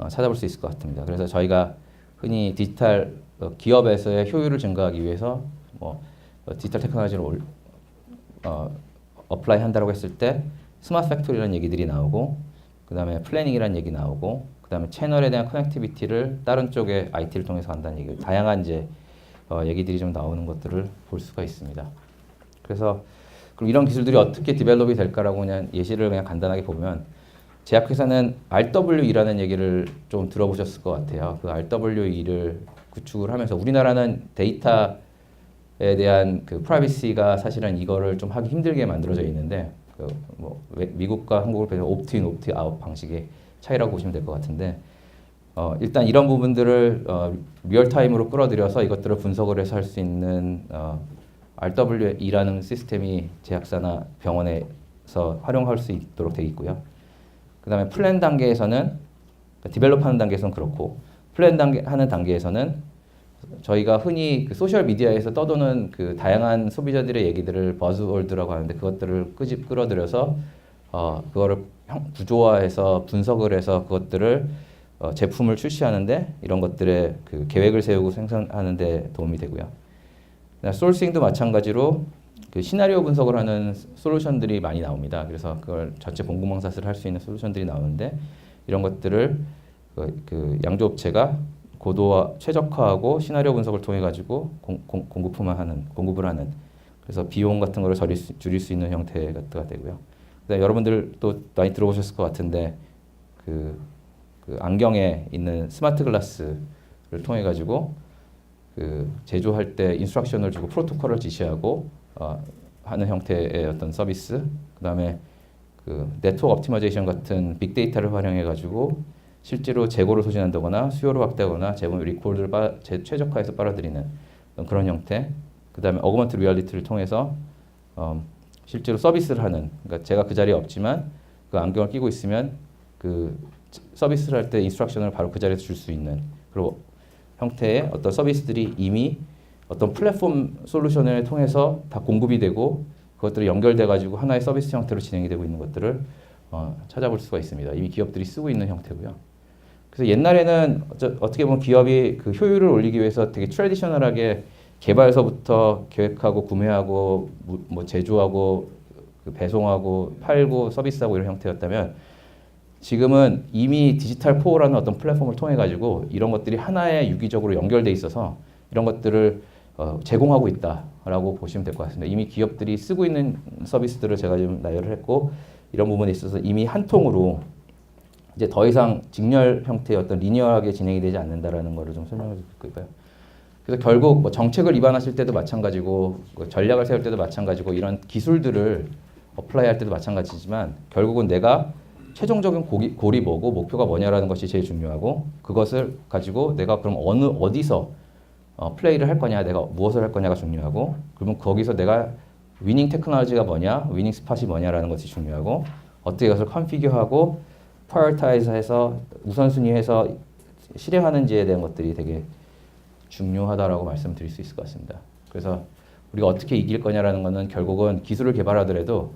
찾아볼 수 있을 것 같습니다. 그래서 저희가 흔히 디지털 기업에서의 효율을 증가하기 위해서 뭐 디지털 테크놀로지를 어플라이 한다고 했을 때 스마트 팩토리라는 얘기들이 나오고, 그 다음에 플래닝이라는 얘기 나오고, 그 다음에 채널에 대한 커넥티비티를 다른 쪽의 IT를 통해서 한다는 얘기, 다양한 이제 얘기들이 좀 나오는 것들을 볼 수가 있습니다. 그래서 그럼 이런 기술들이 어떻게 디벨롭이 될까라고 그냥 예시를 그냥 간단하게 보면, 제약회사는 RWE라는 얘기를 좀 들어보셨을 것 같아요. 그 RWE를 구축을 하면서 우리나라는 데이터에 대한 그 프라이버시가 사실은 이거를 좀 하기 힘들게 만들어져 있는데, 뭐 미국과 한국을 비해서 옵트인, 옵트아웃 방식의 차이라고 보시면 될 것 같은데, 일단 이런 부분들을 리얼타임으로 끌어들여서 이것들을 분석을 해서 할 수 있는 RWE라는 시스템이 제약사나 병원에서 활용할 수 있도록 되어 있고요. 그 다음에 플랜 단계에서는, 디벨롭하는 단계에서는 그렇고, 플랜 하는 단계에서는 저희가 흔히 그 소셜 미디어에서 떠도는 그 다양한 소비자들의 얘기들을 버즈월드라고 하는데, 그것들을 끌어들여서 그거를 구조화해서 분석을 해서 그것들을 제품을 출시하는데, 이런 것들의 그 계획을 세우고 생산하는데 도움이 되고요. 소싱도 마찬가지로 그 시나리오 분석을 하는 솔루션들이 많이 나옵니다. 그래서 그걸 전체 공급망사슬을 할 수 있는 솔루션들이 나오는데, 이런 것들을 그 양조업체가 고도화, 최적화하고 시나리오 분석을 통해 가지고 공급을 하는, 그래서 비용 같은 거를 줄일 수 있는 형태가 되고요. 여러분들 또 많이 들어보셨을 것 같은데, 그 안경에 있는 스마트 글라스를 통해 가지고 그 제조할 때 인스트럭션을 주고 프로토콜을 지시하고 하는 형태의 어떤 서비스, 그다음에 그 네트워크 옵티마이제이션 같은 빅데이터를 활용해 가지고 실제로 재고를 소진한다거나 수요를 확대하거나 제품 리콜을 최적화해서 빨아들이는 그런 형태. 그다음에 어그먼트 리얼리티를 통해서 실제로 서비스를 하는, 그러니까 제가 그 자리에 없지만 그 안경을 끼고 있으면 그 서비스를 할 때 인스트럭션을 바로 그 자리에서 줄 수 있는 그런 형태의 어떤 서비스들이 이미 어떤 플랫폼 솔루션을 통해서 다 공급이 되고, 그것들이 연결돼 가지고 하나의 서비스 형태로 진행이 되고 있는 것들을 찾아볼 수가 있습니다. 이미 기업들이 쓰고 있는 형태고요. 그래서 옛날에는 어떻게 보면 기업이 그 효율을 올리기 위해서 되게 트래디셔널하게 개발서부터 계획하고 구매하고 뭐 제조하고 그 배송하고 팔고 서비스하고 이런 형태였다면, 지금은 이미 디지털 포라는 어떤 플랫폼을 통해 가지고 이런 것들이 하나의 유기적으로 연결돼 있어서 이런 것들을 제공하고 있다라고 보시면 될 것 같습니다. 이미 기업들이 쓰고 있는 서비스들을 제가 좀 나열을 했고, 이런 부분에 있어서 이미 한 통으로 이제 더 이상 직렬 형태의 어떤 리니어하게 진행이 되지 않는다라는 거를 좀 설명을 드릴까요? 그래서 결국 뭐 정책을 입안하실 때도 마찬가지고, 전략을 세울 때도 마찬가지고, 이런 기술들을 어플라이 할 때도 마찬가지지만, 결국은 내가 최종적인 골이 뭐고 목표가 뭐냐라는 것이 제일 중요하고, 그것을 가지고 내가 그럼 어디서 플레이를 할 거냐, 내가 무엇을 할 거냐가 중요하고, 그러면 거기서 내가 위닝 테크놀로지가 뭐냐, 위닝 스팟이 뭐냐라는 것이 중요하고, 어떻게 그것을 컨피규어하고 프라이어타이즈해서 우선순위해서 실행하는지에 대한 것들이 되게 중요하다라고 말씀드릴 수 있을 것 같습니다. 그래서 우리가 어떻게 이길 거냐라는 것은 결국은 기술을 개발하더라도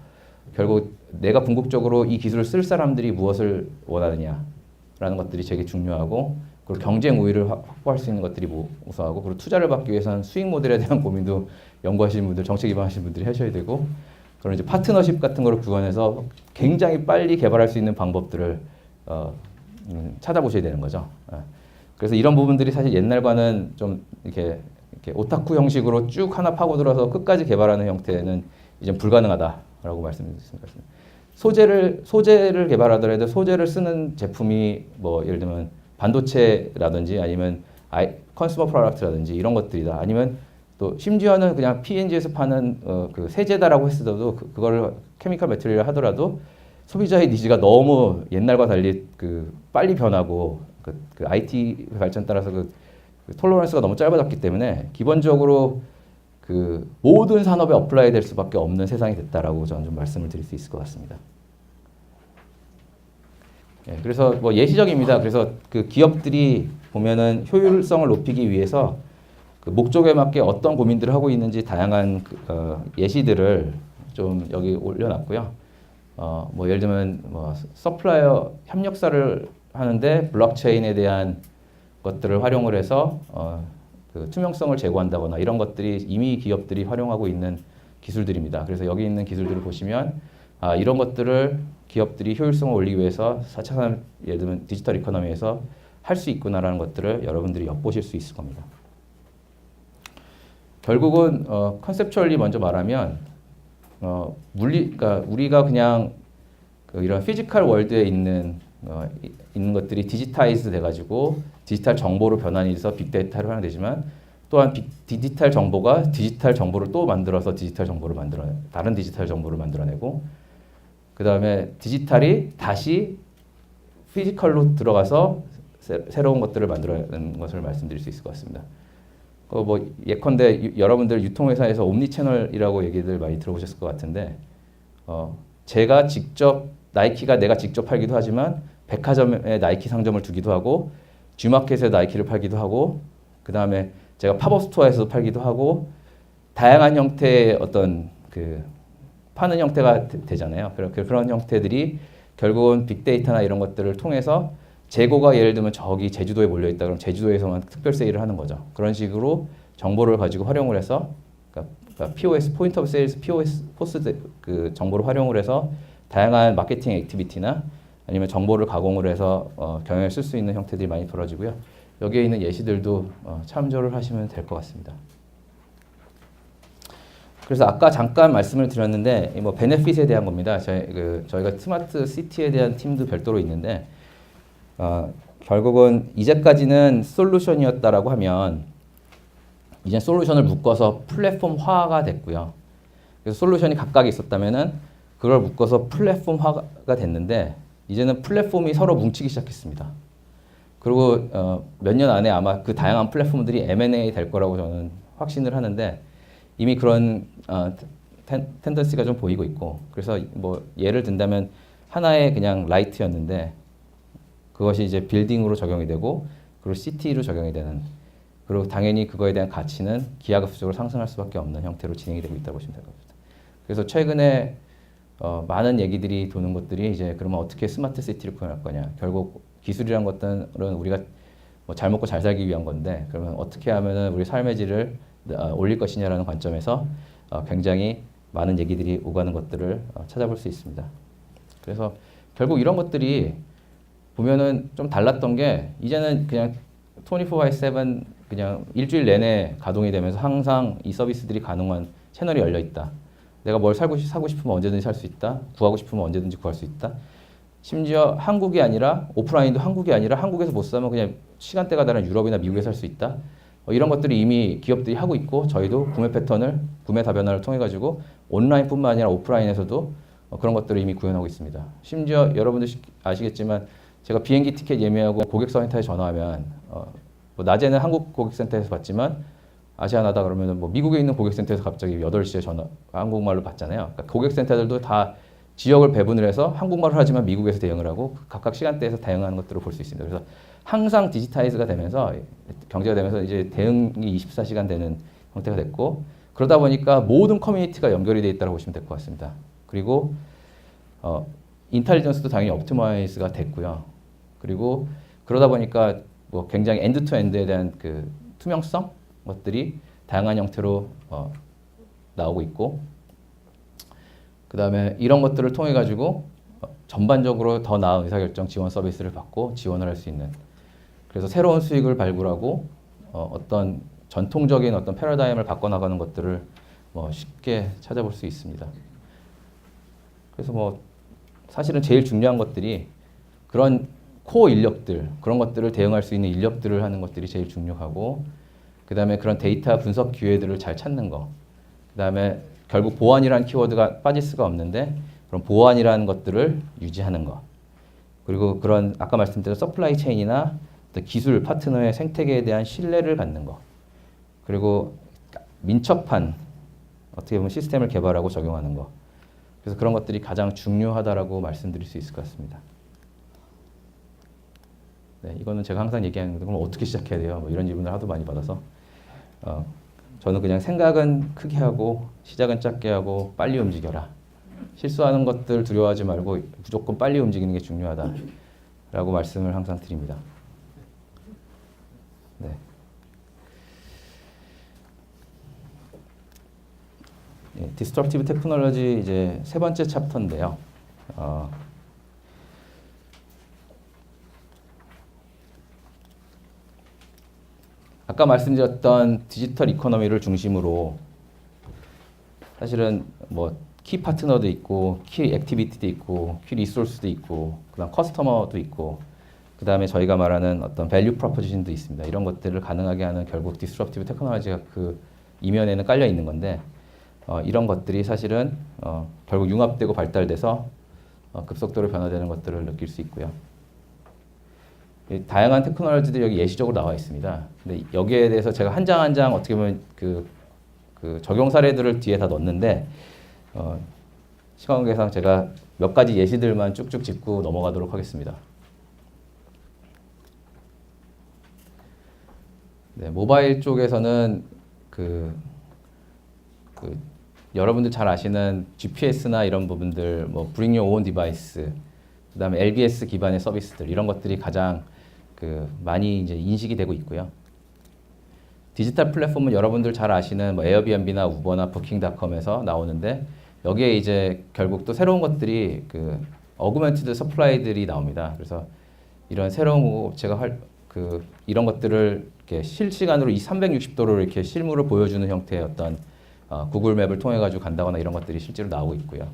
결국 내가 궁극적으로 이 기술을 쓸 사람들이 무엇을 원하느냐라는 것들이 되게 중요하고, 그리고 경쟁 우위를 확보할 수 있는 것들이 우수하고, 그리고 투자를 받기 위해서는 수익 모델에 대한 고민도 연구하시는 분들, 정책 기반하시는 분들이 하셔야 되고, 그런 이제 파트너십 같은 거를 구현해서 굉장히 빨리 개발할 수 있는 방법들을 찾아보셔야 되는 거죠. 그래서 이런 부분들이 사실 옛날과는 좀 이렇게 이렇게 오타쿠 형식으로 쭉 하나 파고들어서 끝까지 개발하는 형태는 이제 불가능하다라고 말씀드렸습니다. 소재를 개발하더라도 소재를 쓰는 제품이 뭐 예를 들면 반도체라든지 아니면 컨슈머 프로덕트라든지 이런 것들이다. 아니면 또 심지어는 그냥 P&G에서 파는 그 세제다라고 했어도 그거를 케미컬 매트리얼 하더라도 소비자의 니즈가 너무 옛날과 달리 그 빨리 변하고 그 IT 발전 따라서 그 톨러런스가 너무 짧아졌기 때문에 기본적으로 그 모든 산업에 어플라이 될 수밖에 없는 세상이 됐다라고 저는 좀 말씀을 드릴 수 있을 것 같습니다. 예, 그래서 뭐 예시적입니다. 그래서 그 기업들이 보면은 효율성을 높이기 위해서 그 목적에 맞게 어떤 고민들을 하고 있는지 다양한 예시들을 좀 여기 올려놨고요. 뭐 예를 들면 뭐 서플라이어 협력사를 하는데 블록체인에 대한 것들을 활용을 해서 그 투명성을 제고한다거나 이런 것들이 이미 기업들이 활용하고 있는 기술들입니다. 그래서 여기 있는 기술들을 보시면 이런 것들을 기업들이 효율성을 올리기 위해서 4차 산업 예를 들면 디지털 이코노미에서 할 수 있구나라는 것들을 여러분들이 엿보실 수 있을 겁니다. 결국은 컨셉추얼리 먼저 말하면 그러니까 우리가 그냥 이런 피지컬 월드에 있는 것들이 디지타이즈 돼가지고 디지털 정보로 변환이 돼서 빅데이터로 활용되지만 또한 디지털 정보가 디지털 정보를 또 만들어서 다른 디지털 정보를 만들어내고 그 다음에 디지털이 다시 피지컬로 들어가서 새로운 것들을 만들어내는 것을 말씀드릴 수 있을 것 같습니다. 뭐 예컨대 여러분들 유통회사에서 옴니채널이라고 얘기들 많이 들어보셨을 것 같은데 나이키가 내가 직접 팔기도 하지만 백화점에 나이키 상점을 두기도 하고 G마켓에 나이키를 팔기도 하고 그 다음에 제가 팝업 스토어에서 팔기도 하고 다양한 형태의 어떤 그 파는 형태가 되잖아요. 그런 형태들이 결국은 빅데이터나 이런 것들을 통해서 재고가 예를 들면 저기 제주도에 몰려 있다 그러면 제주도에서만 특별 세일을 하는 거죠. 그런 식으로 정보를 가지고 활용을 해서 그러니까 POS 포인트 오브 세일스 POS 그 정보를 활용을 해서 다양한 마케팅 액티비티나 아니면 정보를 가공을 해서 경영에 쓸 수 있는 형태들이 많이 벌어지고요. 여기에 있는 예시들도 참조를 하시면 될 것 같습니다. 그래서 아까 잠깐 말씀을 드렸는데 뭐 베네핏에 대한 겁니다. 저희가 스마트 시티에 대한 팀도 별도로 있는데 결국은 이제까지는 솔루션이었다라고 하면 이제 솔루션을 묶어서 플랫폼화가 됐고요. 그래서 솔루션이 각각 있었다면은 그걸 묶어서 플랫폼화가 됐는데 이제는 플랫폼이 서로 뭉치기 시작했습니다. 그리고 몇 년 안에 아마 그 다양한 플랫폼들이 M&A 될 거라고 저는 확신을 하는데 이미 그런 텐던시가 좀 보이고 있고 그래서 뭐 예를 든다면 하나의 그냥 라이트였는데 그것이 이제 빌딩으로 적용이 되고 그리고 시티로 적용이 되는 그리고 당연히 그거에 대한 가치는 기하급수적으로 상승할 수밖에 없는 형태로 진행이 되고 있다고 보시면 될 것 같습니다. 그래서 최근에 많은 얘기들이 도는 것들이 이제 그러면 어떻게 스마트 시티를 구현할 거냐. 결국 기술이란 것들은 우리가 뭐 잘 먹고 잘 살기 위한 건데 그러면 어떻게 하면은 우리 삶의 질을 올릴 것이냐라는 관점에서 굉장히 많은 얘기들이 오가는 것들을 찾아볼 수 있습니다. 그래서 결국 이런 것들이 보면은 좀 달랐던 게 이제는 그냥 24/7 그냥 일주일 내내 가동이 되면서 항상 이 서비스들이 가능한 채널이 열려 있다. 내가 뭘 사고 싶으면 언제든지 살 수 있다. 구하고 싶으면 언제든지 구할 수 있다. 심지어 한국이 아니라 오프라인도 한국이 아니라 한국에서 못 사면 그냥 시간대가 다른 유럽이나 미국에서 살 수 있다. 이런 것들이 이미 기업들이 하고 있고 저희도 구매 다변화를 통해 가지고 온라인뿐만 아니라 오프라인에서도 그런 것들을 이미 구현하고 있습니다. 심지어 여러분들 아시겠지만 제가 비행기 티켓 예매하고 고객센터에 전화하면 뭐 낮에는 한국 고객센터에서 받지만 아시아나다 그러면 뭐 미국에 있는 고객센터에서 갑자기 8시에 전화 한국말로 받잖아요. 그러니까 고객센터들도 다 지역을 배분을 해서 한국말을 하지만 미국에서 대응을 하고 각각 시간대에서 대응하는 것들을 볼 수 있습니다. 그래서 항상 디지타이즈가 되면서 경제가 되면서 이제 대응이 24시간 되는 형태가 됐고 그러다 보니까 모든 커뮤니티가 연결이 되어 있다고 보시면 될 것 같습니다. 그리고 인텔리전스도 당연히 옵티마이즈가 됐고요. 그리고 그러다 보니까 뭐 굉장히 엔드 투 엔드에 대한 그 투명성 것들이 다양한 형태로 나오고 있고 그 다음에 이런 것들을 통해 가지고 전반적으로 더 나은 의사결정 지원 서비스를 받고 지원을 할 수 있는 그래서 새로운 수익을 발굴하고 어떤 전통적인 어떤 패러다임을 바꿔나가는 것들을 뭐 쉽게 찾아볼 수 있습니다. 그래서 뭐 사실은 제일 중요한 것들이 그런 코어 인력들, 그런 것들을 대응할 수 있는 인력들을 하는 것들이 제일 중요하고, 그 다음에 그런 데이터 분석 기회들을 잘 찾는 거, 그 다음에 결국 보안이라는 키워드가 빠질 수가 없는데 그런 보안이라는 것들을 유지하는 거, 그리고 그런 아까 말씀드린 서플라이 체인이나 기술 파트너의 생태계에 대한 신뢰를 갖는 거, 그리고 민첩한 어떻게 보면 시스템을 개발하고 적용하는 거, 그래서 그런 것들이 가장 중요하다라고 말씀드릴 수 있을 것 같습니다. 네, 이거는 제가 항상 얘기하는 건데 그럼 어떻게 시작해야 돼요? 뭐 이런 질문을 하도 많이 받아서 저는 그냥 생각은 크게 하고 시작은 작게 하고 빨리 움직여라. 실수하는 것들 두려워하지 말고 무조건 빨리 움직이는 게 중요하다라고 말씀을 항상 드립니다. 네. 예, 디스트럭티브 테크놀로지 이제 세 번째 챕터인데요. 아까 말씀드렸던 디지털 이코노미를 중심으로 사실은 뭐 키 파트너도 있고 키 액티비티도 있고 키 리소스도 있고 그다음 커스터머도 있고 그다음에 저희가 말하는 어떤 밸류 프로포지션도 있습니다. 이런 것들을 가능하게 하는 결국 디스럽티브 테크놀로지가 그 이면에는 깔려 있는 건데 이런 것들이 사실은 결국 융합되고 발달돼서 급속도로 변화되는 것들을 느낄 수 있고요. 다양한 테크놀로지들이 여기 예시적으로 나와 있습니다. 근데 여기에 대해서 제가 한 장 한 장 어떻게 보면 그 적용 사례들을 뒤에 다 넣었는데 시간 관계상 제가 몇 가지 예시들만 쭉쭉 짚고 넘어가도록 하겠습니다. 네, 모바일 쪽에서는 여러분들 잘 아시는 GPS나 이런 부분들, 뭐 Bring Your Own Device, 그다음에 LBS 기반의 서비스들 이런 것들이 가장 많이 이제 인식이 되고 있고요. 디지털 플랫폼은 여러분들 잘 아시는 뭐 에어비앤비나 우버나 부킹닷컴에서 나오는데 여기에 이제 결국 또 새로운 것들이 어그멘티드 서플라이들이 나옵니다. 그래서 이런 새로운 제가 이런 것들을 이렇게 실시간으로 360도로 이렇게 실물을 보여주는 형태의 어떤 구글 맵을 통해 가지고 간다거나 이런 것들이 실제로 나오고 있고요.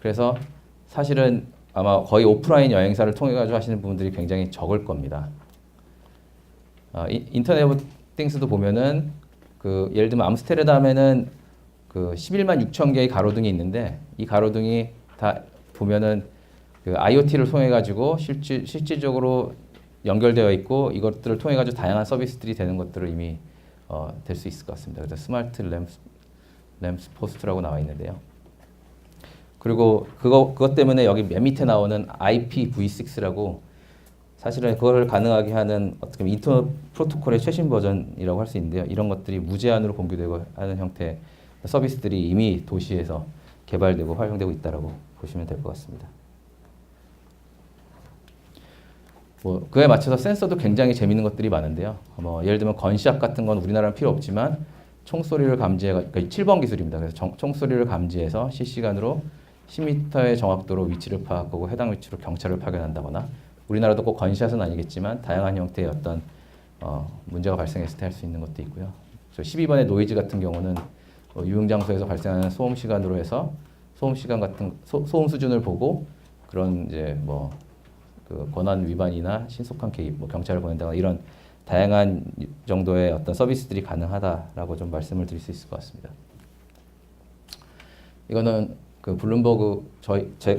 그래서 사실은 아마 거의 오프라인 여행사를 통해 가지고 하시는 분들이 굉장히 적을 겁니다. 인터넷 오브 띵스도 보면은 예를 들면 암스테르담에는 11만 6천 개의 가로등이 있는데 이 가로등이 다 보면은 IoT를 통해 가지고 실질적으로 연결되어 있고 이것들을 통해 가지고 다양한 서비스들이 되는 것들을 이미 될 수 있을 것 같습니다. 그래서 스마트 램스 포스트라고 나와 있는데요. 그리고 그것 때문에 여기 맨 밑에 나오는 IPv6라고 사실은 그걸 가능하게 하는 어떻게 보면 인터넷 프로토콜의 최신 버전이라고 할 수 있는데요. 이런 것들이 무제한으로 공유되고 하는 형태의 서비스들이 이미 도시에서 개발되고 활용되고 있다라고 보시면 될 것 같습니다. 그에 맞춰서 센서도 굉장히 재미있는 것들이 많은데요. 예를 들면 건시압 같은 건 우리나라는 필요 없지만 총소리를 그러니까 7번 기술입니다. 그래서 총소리를 감지해서 실시간으로 10m의 정확도로 위치를 파악하고 해당 위치로 경찰을 파견한다거나 우리나라도 꼭 건시압은 아니겠지만 다양한 형태의 어떤 문제가 발생했을 때 할 수 있는 것도 있고요. 12번의 노이즈 같은 경우는 유흥장소에서 발생하는 소음 시간으로 해서 소음 시간 같은 소음 수준을 보고 그런 이제 권한 위반이나 신속한 개입, 경찰을 보낸다거나 이런 다양한 정도의 어떤 서비스들이 가능하다라고 좀 말씀을 드릴 수 있을 것 같습니다. 이거는 블룸버그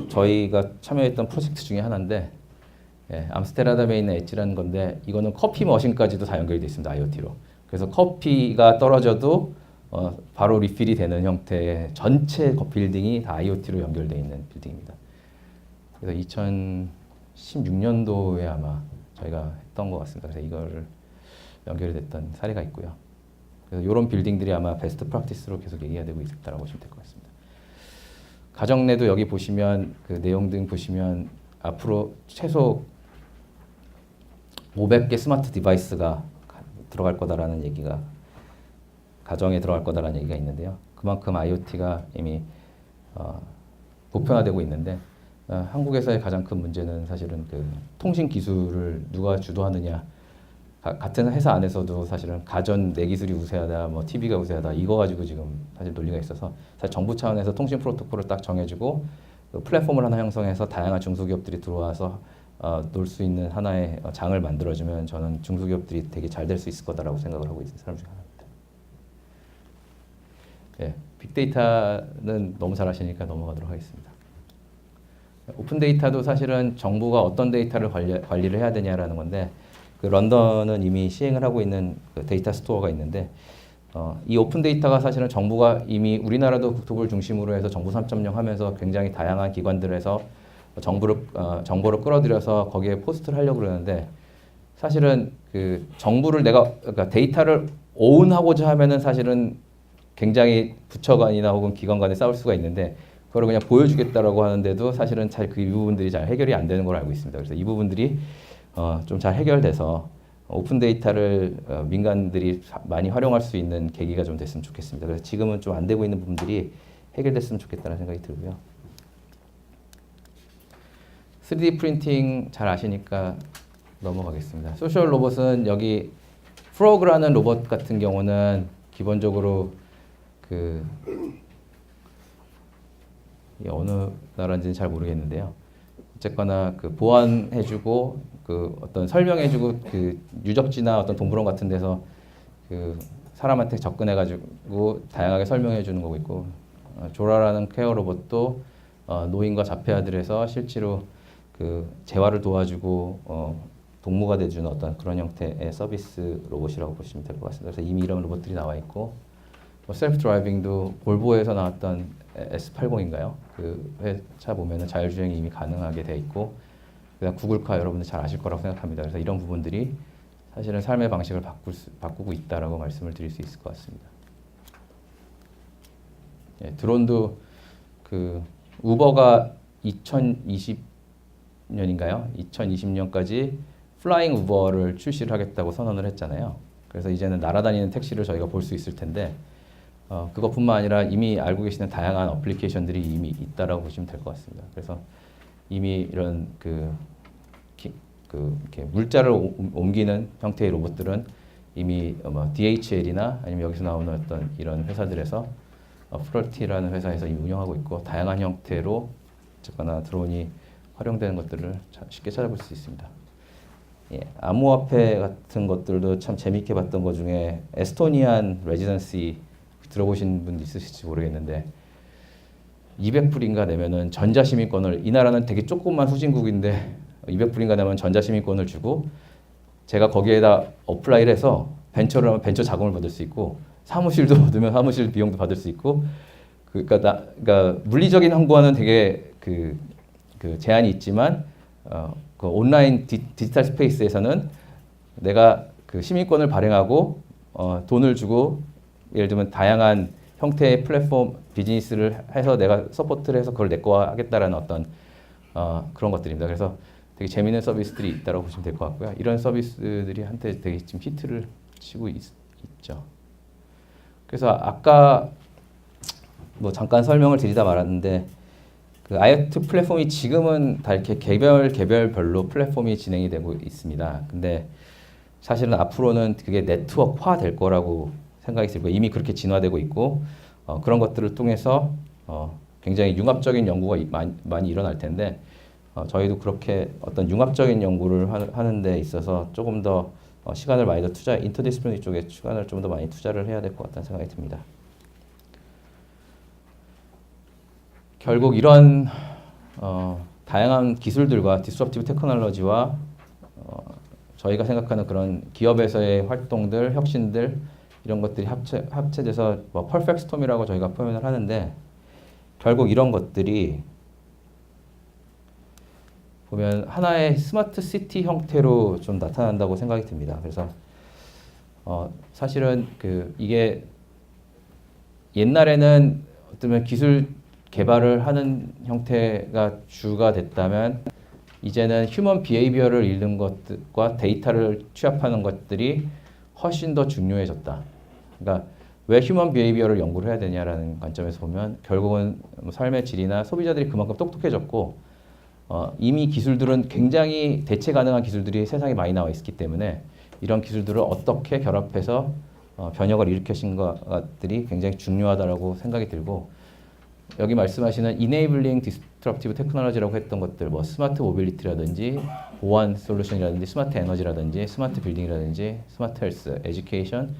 저희가 참여했던 프로젝트 중에 하나인데 암스테르담에 있는 엣지라는 건데 이거는 커피 머신까지도 다 연결이 되어 있습니다. IoT로. 그래서 커피가 떨어져도 바로 리필이 되는 형태의 전체 빌딩이 다 IoT로 연결되어 있는 빌딩입니다. 그래서 2016년도에 아마 저희가 했던 것 같습니다. 그래서 이거를 연결이 됐던 사례가 있고요. 그래서 이런 빌딩들이 아마 베스트 프랙티스로 계속 얘기가 되고 있다라고 보시면 될 것 같습니다. 가정 내도 여기 보시면 내용 등 보시면 앞으로 최소 500개 스마트 디바이스가 들어갈 거다라는 얘기가 가정에 들어갈 거다라는 얘기가 있는데요. 그만큼 IoT가 이미 보편화되고 있는데 한국에서의 가장 큰 문제는 사실은 통신 기술을 누가 주도하느냐 같은 회사 안에서도 사실은 가전 내 기술이 우세하다, 뭐 TV가 우세하다 이거 가지고 지금 사실 논리가 있어서 사실 정부 차원에서 통신 프로토콜을 딱 정해주고 그 플랫폼을 하나 형성해서 다양한 중소기업들이 들어와서 놀 수 있는 하나의 장을 만들어주면 저는 중소기업들이 되게 잘 될 수 있을 거다라고 생각을 하고 있는 사람 중에 하나입니다. 예, 빅데이터는 너무 잘하시니까 넘어가도록 하겠습니다. 오픈데이터도 사실은 정부가 어떤 데이터를 관리를 해야 되냐라는 건데 그 런던은 이미 시행을 하고 있는 그 데이터 스토어가 있는데 이 오픈 데이터가 사실은 정부가 이미 우리나라도 국토부를 중심으로 해서 정부 3.0 하면서 굉장히 다양한 기관들에서 정보를 끌어들여서 거기에 포스트를 하려고 그러는데 사실은 그 정부를 그러니까 데이터를 오운하고자 하면은 사실은 굉장히 부처 간이나 혹은 기관 간에 싸울 수가 있는데 그걸 그냥 보여주겠다라고 하는데도 사실은 잘 그 부분들이 잘 해결이 안 되는 걸 알고 있습니다. 그래서 이 부분들이 좀 잘 해결돼서 오픈 데이터를 민간들이 많이 활용할 수 있는 계기가 좀 됐으면 좋겠습니다. 그래서 지금은 좀 안 되고 있는 부분들이 해결됐으면 좋겠다는 생각이 들고요. 3D 프린팅 잘 아시니까 넘어가겠습니다. 소셜 로봇은 여기 프로그라는 로봇 같은 경우는 기본적으로 그 어느 나라인지는 잘 모르겠는데요. 어쨌거나 그 보완해주고 그 어떤 설명해주고 그 유적지나 어떤 동물원 같은 데서 그 사람한테 접근해가지고 다양하게 설명해주는 거고 있고 조라라는 케어 로봇도 노인과 자폐아들에서 실제로 그 재활을 도와주고 동무가 돼주는 어떤 그런 형태의 서비스 로봇이라고 보시면 될 것 같습니다. 그래서 이미 이런 로봇들이 나와 있고 셀프 드라이빙도 볼보에서 나왔던 S80인가요? 그 회차 보면은 자율주행이 이미 가능하게 돼 있고 그다음 구글카 여러분들 잘 아실 거라고 생각합니다. 그래서 이런 부분들이 사실은 삶의 방식을 바꾸고 있다라고 말씀을 드릴 수 있을 것 같습니다. 예, 드론도 그 우버가 2020년인가요? 2020년까지 플라잉 우버를 출시를 하겠다고 선언을 했잖아요. 그래서 이제는 날아다니는 택시를 저희가 볼 수 있을 텐데 그것뿐만 아니라 이미 알고 계시는 다양한 어플리케이션들이 이미 있다라고 보시면 될 것 같습니다. 그래서 이미 이런 이렇게 물자를 옮기는 형태의 로봇들은 이미 DHL이나 아니면 여기서 나오는 어떤 이런 회사들에서 프로티라는 회사에서 이미 운영하고 있고 다양한 형태로 어쨌거나 드론이 활용되는 것들을 쉽게 찾아볼 수 있습니다. 예, 암호화폐 같은 것들도 참 재밌게 봤던 것 중에 에스토니안 레지던시 들어보신 분 있으실지 모르겠는데 200불인가 내면은 전자시민권을 이 나라는 되게 조그만 후진국인데 200불인가 내면 전자시민권을 주고 제가 거기에다 어플라이를 해서 벤처를 하면 벤처 자금을 받을 수 있고 사무실도 얻으면 사무실 비용도 받을 수 있고 그러니까 물리적인 항구와는 되게 그 제한이 있지만 그 온라인 디지털 스페이스에서는 내가 그 시민권을 발행하고 돈을 주고 예를 들면 다양한 형태의 플랫폼 비즈니스를 해서 내가 서포트를 해서 그걸 내 거 하겠다라는 어떤 그런 것들입니다. 그래서 되게 재미있는 서비스들이 있다고 보시면 될 것 같고요. 이런 서비스들이 한때 되게 지금 히트를 치고 있죠. 그래서 아까 뭐 잠깐 설명을 드리다 말았는데 그 IoT 플랫폼이 지금은 다 이렇게 개별별로 플랫폼이 진행이 되고 있습니다. 근데 사실은 앞으로는 그게 네트워크화 될 거라고 생각이 들고 이미 그렇게 진화되고 있고 그런 것들을 통해서 굉장히 융합적인 연구가 많이 일어날 텐데 저희도 그렇게 어떤 융합적인 연구를 하는 데 있어서 조금 더 시간을 많이 더 인터디스플리너리 쪽에 시간을 좀 더 많이 투자를 해야 될 것 같다는 생각이 듭니다. 결국 이런 다양한 기술들과 디스럽티브 테크놀로지와 저희가 생각하는 그런 기업에서의 활동들, 혁신들 이런 것들이 합체돼서 뭐 퍼펙트 스톰이라고 저희가 표현을 하는데 결국 이런 것들이 보면 하나의 스마트 시티 형태로 좀 나타난다고 생각이 듭니다. 그래서 사실은 이게 옛날에는 어쩌면 기술 개발을 하는 형태가 주가 됐다면 이제는 휴먼 비헤이비어를 읽는 것과 데이터를 취합하는 것들이 훨씬 더 중요해졌다. 그러니까 왜 휴먼 비헤이비어를 연구를 해야 되냐라는 관점에서 보면 결국은 삶의 질이나 소비자들이 그만큼 똑똑해졌고 이미 기술들은 굉장히 대체 가능한 기술들이 세상에 많이 나와 있기 때문에 이런 기술들을 어떻게 결합해서 변혁을 일으키신 것들이 굉장히 중요하다라고 생각이 들고 여기 말씀하시는 enabling disruptive technology라고 했던 것들 뭐 스마트 모빌리티라든지 보안 솔루션이라든지 스마트 에너지라든지 스마트 빌딩이라든지 스마트 헬스, 에듀케이션,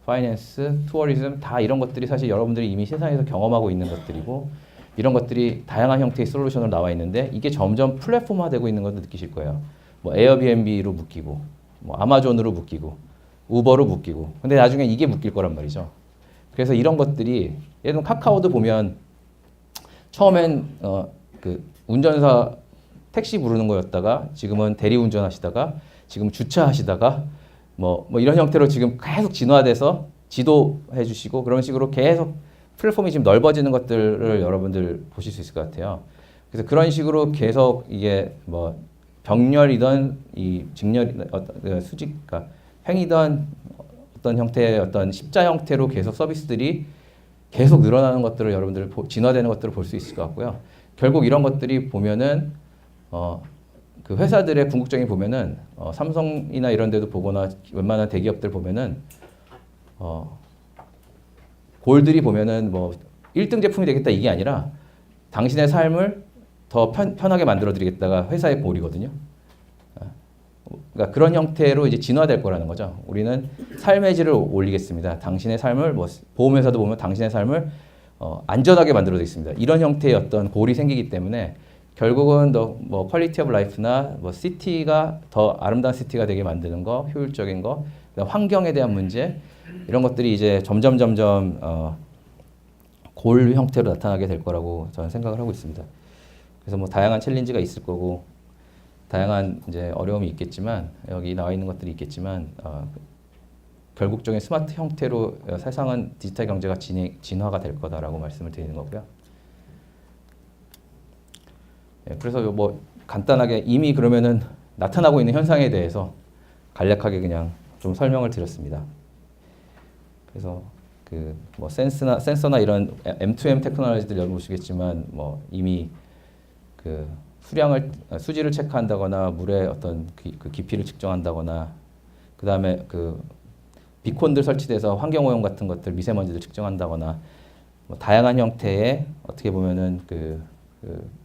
파이낸스, 투어리즘 다 이런 것들이 사실 여러분들이 이미 세상에서 경험하고 있는 것들이고 이런 것들이 다양한 형태의 솔루션으로 나와 있는데 이게 점점 플랫폼화되고 있는 것도 느끼실 거예요. 뭐 에어비앤비로 묶이고 뭐 아마존으로 묶이고 우버로 묶이고 근데 나중에 이게 묶일 거란 말이죠. 그래서 이런 것들이 예를 들면 카카오도 보면 처음엔 그 운전사 택시 부르는 거였다가 지금은 대리운전 하시다가 지금 주차하시다가 뭐 이런 형태로 지금 계속 진화돼서 지도해 주시고 그런 식으로 계속 플랫폼이 지금 넓어지는 것들을 여러분들 보실 수 있을 것 같아요. 그래서 그런 식으로 계속 이게 뭐 병렬이든 이 직렬 수직 그러니까 횡이든 어떤 형태의 어떤 십자 형태로 계속 서비스들이 계속 늘어나는 것들을 여러분들 진화되는 것들을 볼 수 있을 것 같고요. 결국 이런 것들이 보면은 그 회사들의 궁극적인 보면은 삼성이나 이런 데도 보거나 웬만한 대기업들 보면은 골들이 보면은 뭐 1등 제품이 되겠다 이게 아니라 당신의 삶을 더 편하게 만들어 드리겠다가 회사의 골이거든요. 그러니까 그런 형태로 이제 진화될 거라는 거죠. 우리는 삶의 질을 올리겠습니다. 당신의 삶을 뭐 보험회사도 보면 당신의 삶을 안전하게 만들어 드리겠습니다. 이런 형태의 어떤 골이 생기기 때문에 결국은 더 뭐 퀄리티 오브 라이프나 뭐 시티가 더 아름다운 시티가 되게 만드는 거, 효율적인 거, 환경에 대한 문제 이런 것들이 이제 점점 골 형태로 나타나게 될 거라고 저는 생각을 하고 있습니다. 그래서 뭐 다양한 챌린지가 있을 거고 다양한 이제 어려움이 있겠지만 여기 나와 있는 것들이 있겠지만 결국적인 스마트 형태로 세상은 디지털 경제가 진화가 될 거다라고 말씀을 드리는 거고요. 예, 그래서 뭐 간단하게 이미 그러면은 나타나고 있는 현상에 대해서 간략하게 그냥 좀 설명을 드렸습니다. 그래서 그 뭐 센서나 이런 M2M 테크놀로지들 여러분 보시겠지만 뭐 이미 그 수질을 체크한다거나 물의 어떤 그 깊이를 측정한다거나 그 다음에 그 비콘들 설치돼서 환경오염 같은 것들 미세먼지를 측정한다거나 뭐 다양한 형태의 어떻게 보면은 그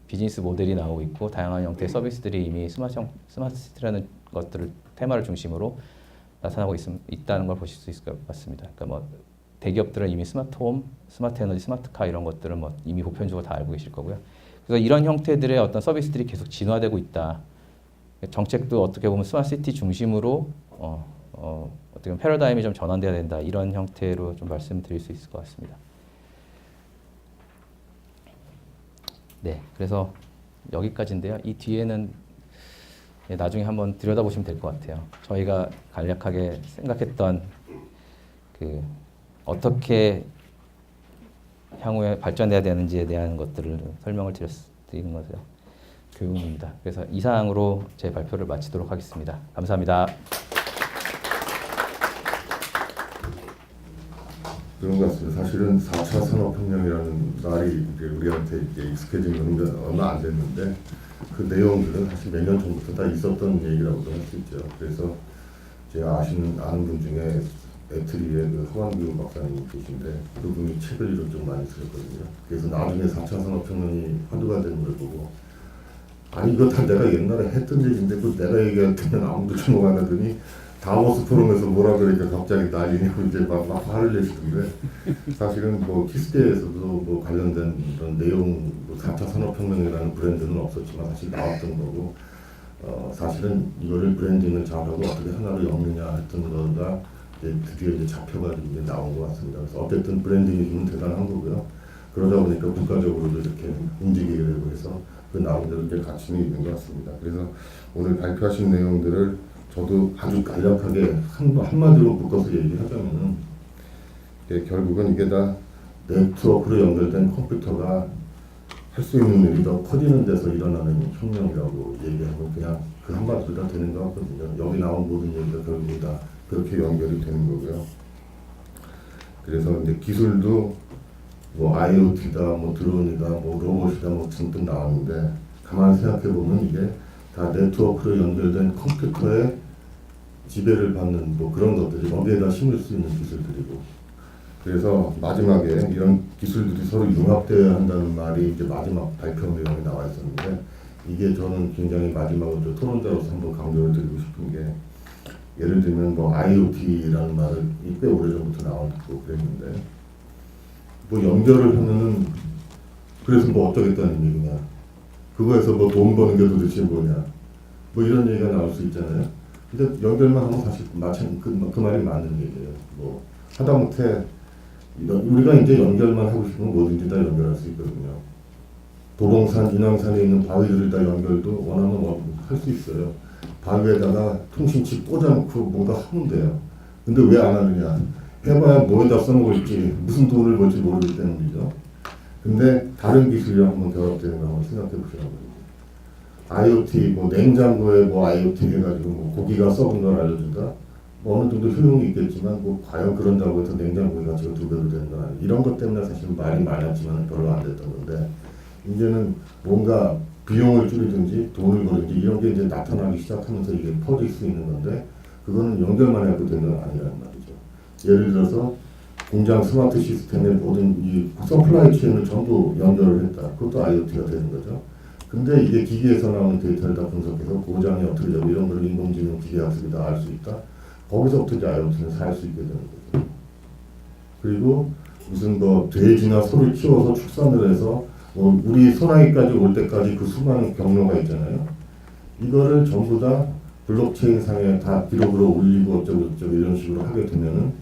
비즈니스 모델이 나오고 있고 다양한 형태의 서비스들이 이미 스마트 시티라는 것들을 테마를 중심으로 나타나고 있다는 걸 보실 수 있을 것 같습니다. 그러니까 뭐 대기업들은 이미 스마트 홈, 스마트 에너지, 스마트 카 이런 것들은 뭐 이미 보편적으로 다 알고 계실 거고요. 그래서 이런 형태들의 어떤 서비스들이 계속 진화되고 있다. 정책도 어떻게 보면 스마트 시티 중심으로 어떻게 보면 패러다임이 좀 전환돼야 된다. 이런 형태로 좀 말씀드릴 수 있을 것 같습니다. 네, 그래서 여기까지인데요. 이 뒤에는 나중에 한번 들여다보시면 될 것 같아요. 저희가 간략하게 생각했던 그 어떻게 향후에 발전돼야 되는지에 대한 것들을 설명을 드리는 거죠. 교육입니다. 그래서 이상으로 제 발표를 마치도록 하겠습니다. 감사합니다. 그런 것 같습니다. 사실은 4차 산업혁명이라는 말이 이제 우리한테 이제 익숙해진 건 얼마 안 됐는데 그 내용들은 사실 몇 년 전부터 다 있었던 얘기라고도 할 수 있죠. 그래서 제가 아는 분 중에 애트리의 그 허완규 박사님 계신데 그분이 책을 이런 좀 많이 쓰셨거든요. 그래서 나중에 4차 산업혁명이 화두가 되는 걸 보고 아니 이거 다 내가 옛날에 했던 얘기인데 그 내가 얘기할 때는 아무도 주목 안 하더니 다보스 포럼에서 뭐라 그러니까 갑자기 난리냐고 이제 막 화를 내시던데 사실은 뭐 키스대에서도 뭐 관련된 이런 내용 뭐 4차 산업혁명이라는 브랜드는 없었지만 사실 나왔던 거고 사실은 이거를 브랜딩을 잘하고 어떻게 하나를 엮느냐 했던 거가 이제 드디어 이제 잡혀가지고 이제 나온 것 같습니다. 그래서 어쨌든 브랜딩이 좀 대단한 거고요. 그러다 보니까 국가적으로도 이렇게 움직이게 되고 해서 그 나름대로 이제 가치는 있는 것 같습니다. 그래서 오늘 발표하신 내용들을 저도 아주 간략하게 한마디로 묶어서 얘기하자면은 결국은 이게 다 네트워크로 연결된 컴퓨터가 할 수 있는 일이 더 커지는 데서 일어나는 혁명이라고 얘기하면 그냥 그 한마디로 다 되는 것 같거든요. 여기 나온 모든 얘기가 결국 다 그렇게 연결이 되는 거고요. 그래서 이제 기술도 뭐 IoT다, 뭐 드론이다, 뭐 로봇이다, 뭐 등등 나왔는데 가만히 생각해 보면 이게 다 네트워크로 연결된 컴퓨터의 지배를 받는 뭐 그런 것들이 거기에다 심을 수 있는 기술들이고, 그래서 마지막에 이런 기술들이 서로 융합되어야 한다는 말이 이제 마지막 발표 내용에 나와 있었는데, 이게 저는 굉장히 마지막으로 토론자로서 한번 강조를 드리고 싶은 게, 예를 들면 뭐 IoT라는 말을 꽤 오래전부터 나왔고 그랬는데, 뭐 연결을 하면은 그래서 뭐 어쩌겠다는 얘기냐, 그거에서 뭐 돈 버는 게 도대체 뭐냐, 뭐 이런 얘기가 나올 수 있잖아요. 근데 연결만 하면 사실 마찬 그 말이 맞는 얘기예요. 뭐 하다못해 우리가 이제 연결만 하고 싶으면 뭐든지 다 연결할 수 있거든요. 도봉산, 인왕산에 있는 바위들을 다 연결도 원하면 할 수 있어요. 바위에다가 통신칩 꽂아놓고 뭔가 하면 돼요. 근데 왜 안 하느냐? 해봐야 뭐에다 써먹을지, 무슨 돈을 벌지 모르기 때문이죠. 근데 다른 기술이랑 한번 결합되는 거 한번 생각해 보시라고요. IoT, 뭐 냉장고에 뭐 IoT 해가지고 뭐 고기가 썩은 걸 알려준다. 뭐 어느 정도 효용이 있겠지만 뭐 과연 그런다고 해서 냉장고의 가치가 2배로 되는 건 아니에요. 이런 것 때문에 사실 말이 많았지만 별로 안 됐던 건데, 이제는 뭔가 비용을 줄이든지 돈을 벌든지 이런 게 이제 나타나기 시작하면서 이게 퍼질 수 있는 건데, 그거는 연결만 해도 되는 건 아니라는 말이죠. 예를 들어서 공장 스마트 시스템의 모든 이 서플라이 체인을 전부 연결을 했다. 그것도 IoT가 되는 거죠. 근데 이게 기기에서 나오는 데이터를 다 분석해서 고장이 어떻게 되고 이런 걸 인공지능 기계학습이 다 알 수 있다. 거기서부터 이제 IoT는 살 수 있게 되는 거죠. 그리고 무슨 뭐 돼지나 소를 키워서 축산을 해서 뭐 우리 소나기까지 올 때까지 그 수많은 경로가 있잖아요. 이거를 전부 다 블록체인 상에 다 기록으로 올리고 어쩌고 이런 식으로 하게 되면은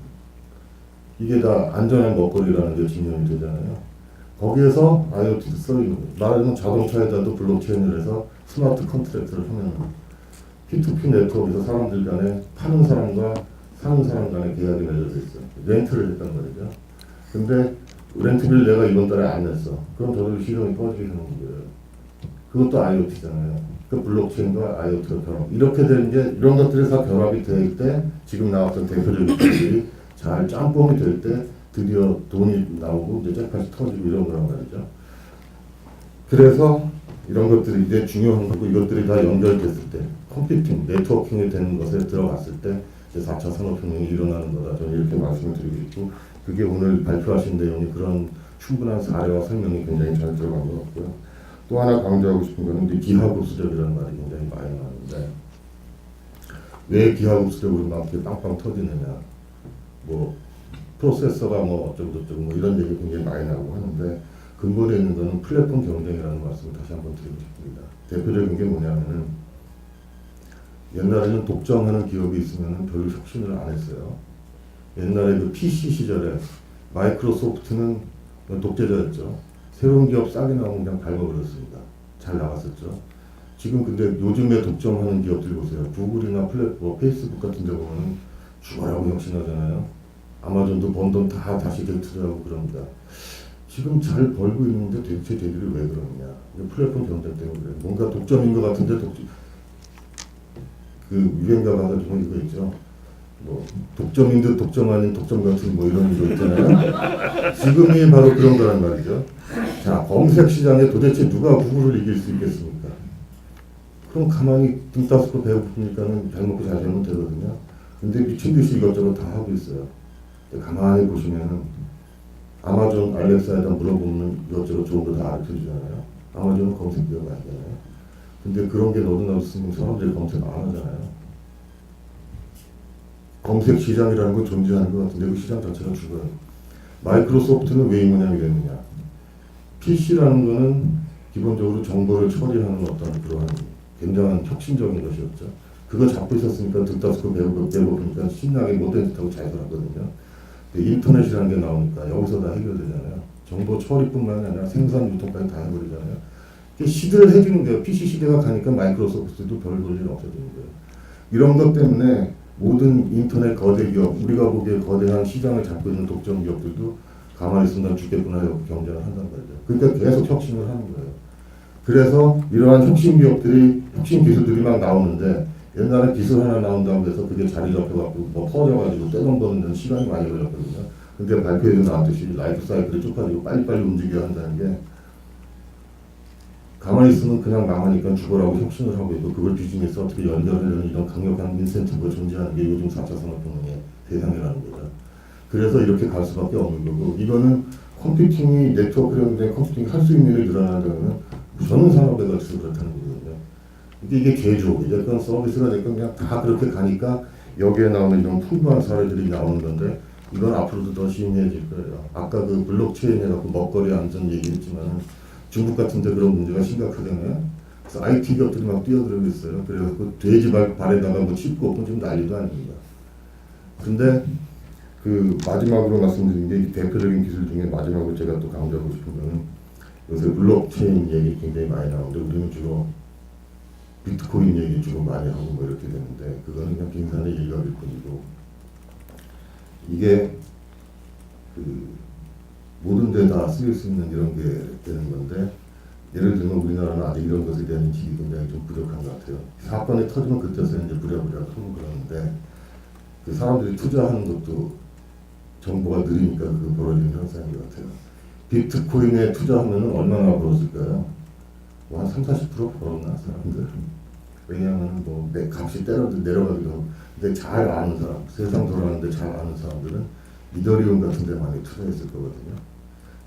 이게 다 안전한 먹거리라는 게 증명이 되잖아요. 거기에서 IoT도 써있는 거예요. 말하자면 자동차에다도 블록체인을 해서 스마트 컨트랙트를 하면 P2P 네트워크에서 사람들 간에 파는 사람과 사는 사람 간에 계약이 맺어져 있어요. 렌트를 했단 말이죠. 근데 렌트비를 내가 이번 달에 안 냈어. 그럼 저도 시동이 꺼지게 하는 거예요. 그것도 IoT잖아요. 그 블록체인과 IoT가 결합. 이렇게 되는 게 이런 것들이 다 결합이 될 때 지금 나왔던 대표적인 것들이 잘 짬뽕이 될 때 드디어 돈이 나오고 이제 잭팟이 터지고 이런 거란 말이죠. 그래서 이런 것들이 이제 중요한 거고, 이것들이 다 연결됐을 때 컴퓨팅, 네트워킹이 되는 것에 들어갔을 때 이제 4차 산업혁명이 일어나는 거다. 저는 이렇게 말씀을 드리고 있고, 그게 오늘 발표하신 내용이 그런 충분한 사례와 설명이 굉장히 잘 들어간 것 같고요. 또 하나 강조하고 싶은 거는 이제 기하급수적이라는 말이 굉장히 많이 나오는데, 왜 기하급수적으로 막 이렇게 빵빵 터지느냐, 뭐 프로세서가 뭐 어쩌고 뭐 이런 얘기 굉장히 많이 나오고 하는데, 근본에 있는 거는 플랫폼 경쟁이라는 말씀을 다시 한번 드리고 싶습니다. 대표적인 게 뭐냐면은, 옛날에는 독점하는 기업이 있으면 별로 혁신을 안 했어요. 옛날에 그 PC 시절에 마이크로소프트는 독재자였죠. 새로운 기업 싸게 나오면 그냥 밟아버렸습니다. 잘 나갔었죠. 지금 근데 요즘에 독점하는 기업들 보세요. 구글이나 플랫폼, 페이스북 같은 데 보면 죽어라고 혁신하잖아요. 아마존도 번 돈 다 다시 되투자하고 그럽니다. 지금 잘 벌고 있는데 대체 쟤들이 왜 그러느냐. 플랫폼 경쟁 때문에 그래요. 뭔가 독점인 것 같은데 그 유행가가 가지고 이거 있죠. 뭐 독점인 듯 독점 아닌 독점 같은 뭐 이런 거 있잖아요. 지금이 바로 그런 거란 말이죠. 자, 검색 시장에 도대체 누가 구글을 이길 수 있겠습니까? 그럼 가만히 등 따스고 배고프니까는 잘 먹고 잘 살면 되거든요. 근데 미친 듯이 이것저것 다 하고 있어요. 가만히 보시면은 아마존 알렉사에다 물어보면 이것저것 좋은 거 다 알려주잖아요. 아마존은 검색 기업 아니잖아요. 근데 그런 게 너도 나도 쓰면 사람들이 검색 안 하잖아요. 검색 시장이라는 건 존재하는 것 같은데 그 시장 자체가 죽어요. 마이크로소프트는 왜 이 모양이 됐느냐. PC라는 거는 기본적으로 정보를 처리하는 어떤 그러한 굉장한 혁신적인 것이었죠. 그거 잡고 있었으니까 듣다스고 배고프니까 신나게 못된 짓하고 잘 살았거든요. 인터넷이라는 게 나오니까 여기서 다 해결되잖아요. 정보 처리뿐만 아니라 생산 유통까지 다 해버리잖아요. 시대를 해주는 거예요. PC 시대가 가니까 마이크로소프트도 별 볼 일 없어지는 거예요. 이런 것 때문에 모든 인터넷 거대 기업, 우리가 보기에 거대한 시장을 잡고 있는 독점 기업들도 가만히 있으면 죽겠구나 하고 경쟁을 한단 말이죠. 그러니까 계속 혁신을 하는 거예요. 그래서 이러한 혁신 기업들이, 혁신 기술들이 막 나오는데, 옛날에 기술 하나 나온다고 해서 그게 자리 잡혀갖고 뭐 퍼져가지고 떼돈 버는 데는 시간이 많이 걸렸거든요. 근데 발표에도 나왔듯이 라이프 사이클이 쭉 빠지고 빨리빨리 움직여야 한다는 게 가만히 있으면 그냥 망하니까 죽어라고 혁신을 하고 있고 그걸 비즈니스 어떻게 연결하려는 이런 강력한 인센티브가 존재하는 게 요즘 4차 산업혁명의 대상이라는 거죠. 그래서 이렇게 갈 수밖에 없는 거고 이거는 컴퓨팅이 네트워크를 컴퓨팅이 할 수 있는 일이 늘어나려면 전 산업에 걸쳐서 그렇다는 거거든요. 이게 제조업이 됐건 서비스가 됐건 그냥 다 그렇게 가니까 여기에 나오는 이런 풍부한 사례들이 나오는 건데 이건 앞으로도 더 심해질 거예요. 아까 그 블록체인에 갖고 먹거리 안전 얘기했지만 중국 같은 데 그런 문제가 심각하잖아요. 그래서 IT 기업들이 막 뛰어들고 있어요. 그래서 그 돼지 발에다가 뭐 칩고 없고 지금 난리도 아닙니다. 근데 그 마지막으로 말씀드린 게 대표적인 기술 중에 마지막으로 제가 또 강조하고 싶은 거는 요새 블록체인 얘기 굉장히 많이 나오는데 우리는 주로 비트코인 얘기 주로 많이 하고 뭐 이렇게 되는데 그거는 그냥 빙산의 일각일 뿐이고 이게 그 모든 데 다 쓰일 수 있는 이런 게 되는 건데 예를 들면 우리나라는 아직 이런 것에 대한 인식이 굉장히 좀 부족한 것 같아요. 사건이 터지면 그때서 이제 부랴부랴 하고 그러는데 그 사람들이 투자하는 것도 정보가 느리니까 그 벌어지는 현상인 것 같아요. 비트코인에 투자하면 얼마나 벌었을까요? 뭐 한 30-40% 벌었나 사람들? 왜냐하면 뭐 내 값이 내려가기도 하고 근데 잘 아는 사람, 세상 돌아가는데 잘 아는 사람들은 이더리움 같은 데 많이 투자했을 거거든요.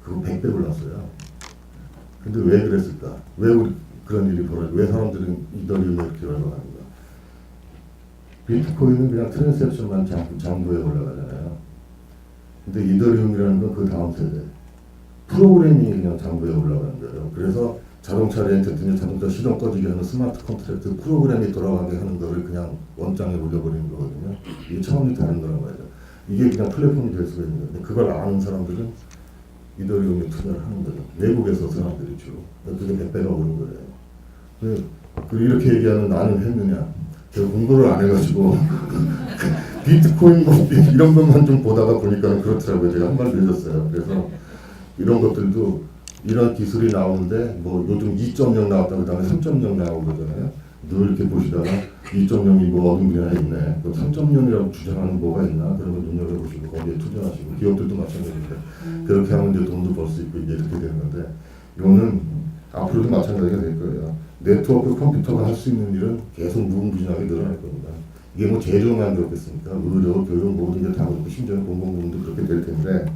그거 100배 올랐어요. 근데 왜 그랬을까? 왜 우리 그런 일이 벌어져? 왜 사람들은 이더리움에 이렇게 올라가는가? 비트코인은 그냥 트랜잭션만 장부에 올라가잖아요. 근데 이더리움이라는 건 그 다음 세대. 프로그래밍이 그냥 장부에 올라가는 거예요. 그래서 자동차 렌트든지 자동차 시동 꺼지게 하는 스마트 컨트랙트 프로그램이 돌아가게 하는 거를 그냥 원장에 올려버리는 거거든요. 이게 차원이 다른 거란 말이죠. 이게 그냥 플랫폼이 될 수가 있는 건데 그걸 아는 사람들은 이더리움에 투자를 하는 거죠. 외국에서 사람들이 주로. 그게 100배가 오른 거예요. 이렇게 얘기하는 나는 했느냐. 제가 공부를 안 해가지고 비트코인 뭐 이런 것만 좀 보다가 보니까 그렇더라고요. 제가 한 말 늦었어요. 그래서 이런 것들도 이런 기술이 나오는데 뭐 요즘 2.0 나왔다 그다음에 3.0 나오고 그러잖아요. 늘 이렇게 보시다가 2.0이 뭐 어느 분야에 있네. 그 3.0이라고 주장하는 뭐가 있나? 그러면 눈여겨보시고 거기에 투자하시고 기업들도 마찬가지인데 그렇게 하면 이제 돈도 벌 수 있고 이제 이렇게 되는 건데 이거는 앞으로도 마찬가지가 될 거예요. 네트워크 컴퓨터가 할 수 있는 일은 계속 무궁무진하게 늘어날 겁니다. 이게 뭐 제조만 그렇겠습니까? 의료, 교육 모든 게 다 그렇고 심지어 공공부문도 그렇게 될 텐데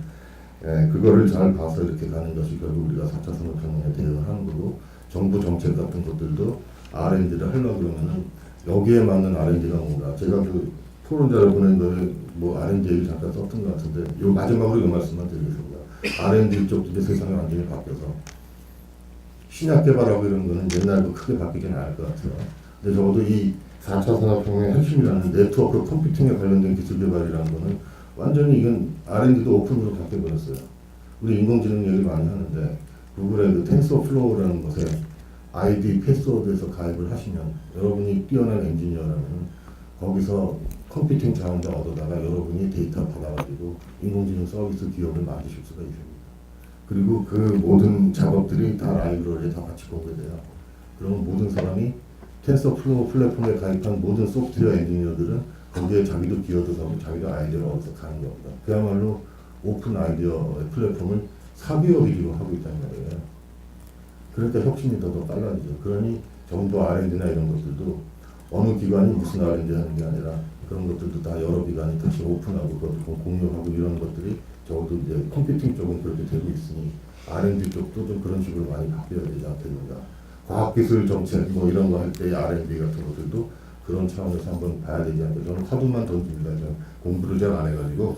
그거를 잘 봐서 이렇게 가는 것이 결국 우리가 4차 산업혁명에 대응하는 거고 정부 정책 같은 것들도 R&D를 하려고 그러면은 여기에 맞는 R&D가 뭔가 제가 그 토론자를 보낸 거에 뭐 R&D 얘기를 잠깐 썼던 것 같은데 요 마지막으로 이 말씀만 드리겠습니다. R&D 쪽도 이제 세상이 완전히 바뀌어서 신약 개발하고 이런 거는 옛날과 크게 바뀌지는 않을 것 같아요. 근데 적어도 이 4차 산업혁명의 핵심이라는 네트워크 컴퓨팅에 관련된 기술 개발이라는 거는 완전히 이건 R&D도 오픈으로 바뀌어버렸어요. 우리 인공지능 얘기 많이 하는데 구글의 그 텐서플로우라는 것에 아이디 패스워드에서 가입을 하시면 여러분이 뛰어난 엔지니어라면 거기서 컴퓨팅 자원을 얻어다가 여러분이 데이터 받아가지고 인공지능 서비스 기업을 만드실 수가 있습니다. 그리고 그 모든 작업들이 다 라이브러리에 다 같이 보게 돼요. 그럼 모든 사람이 텐서플로우 플랫폼에 가입한 모든 소프트웨어 엔지니어들은 거기에 자기도 기여도하고 자기도 아이디어를 얻어서 가는 겁니다. 그야말로 오픈 아이디어 플랫폼을 사기업 위주로 하고 있다는 말이에요. 그러니까 혁신이 더 빨라지죠. 그러니 정부 R&D나 이런 것들도 어느 기관이 무슨 R&D 하는 게 아니라 그런 것들도 다 여러 기관이 다시 오픈하고 그것도 공유하고 이런 것들이 적어도 이제 컴퓨팅 쪽은 그렇게 되고 있으니 R&D 쪽도 좀 그런 식으로 많이 바뀌어야 되지 않겠는가. 과학기술 정책 뭐 이런 거 할 때의 R&D 같은 것들도 그런 차원에서 한번 봐야 되지 않을까. 저는 화두만 던집니다. 저는 공부를 잘 안 해가지고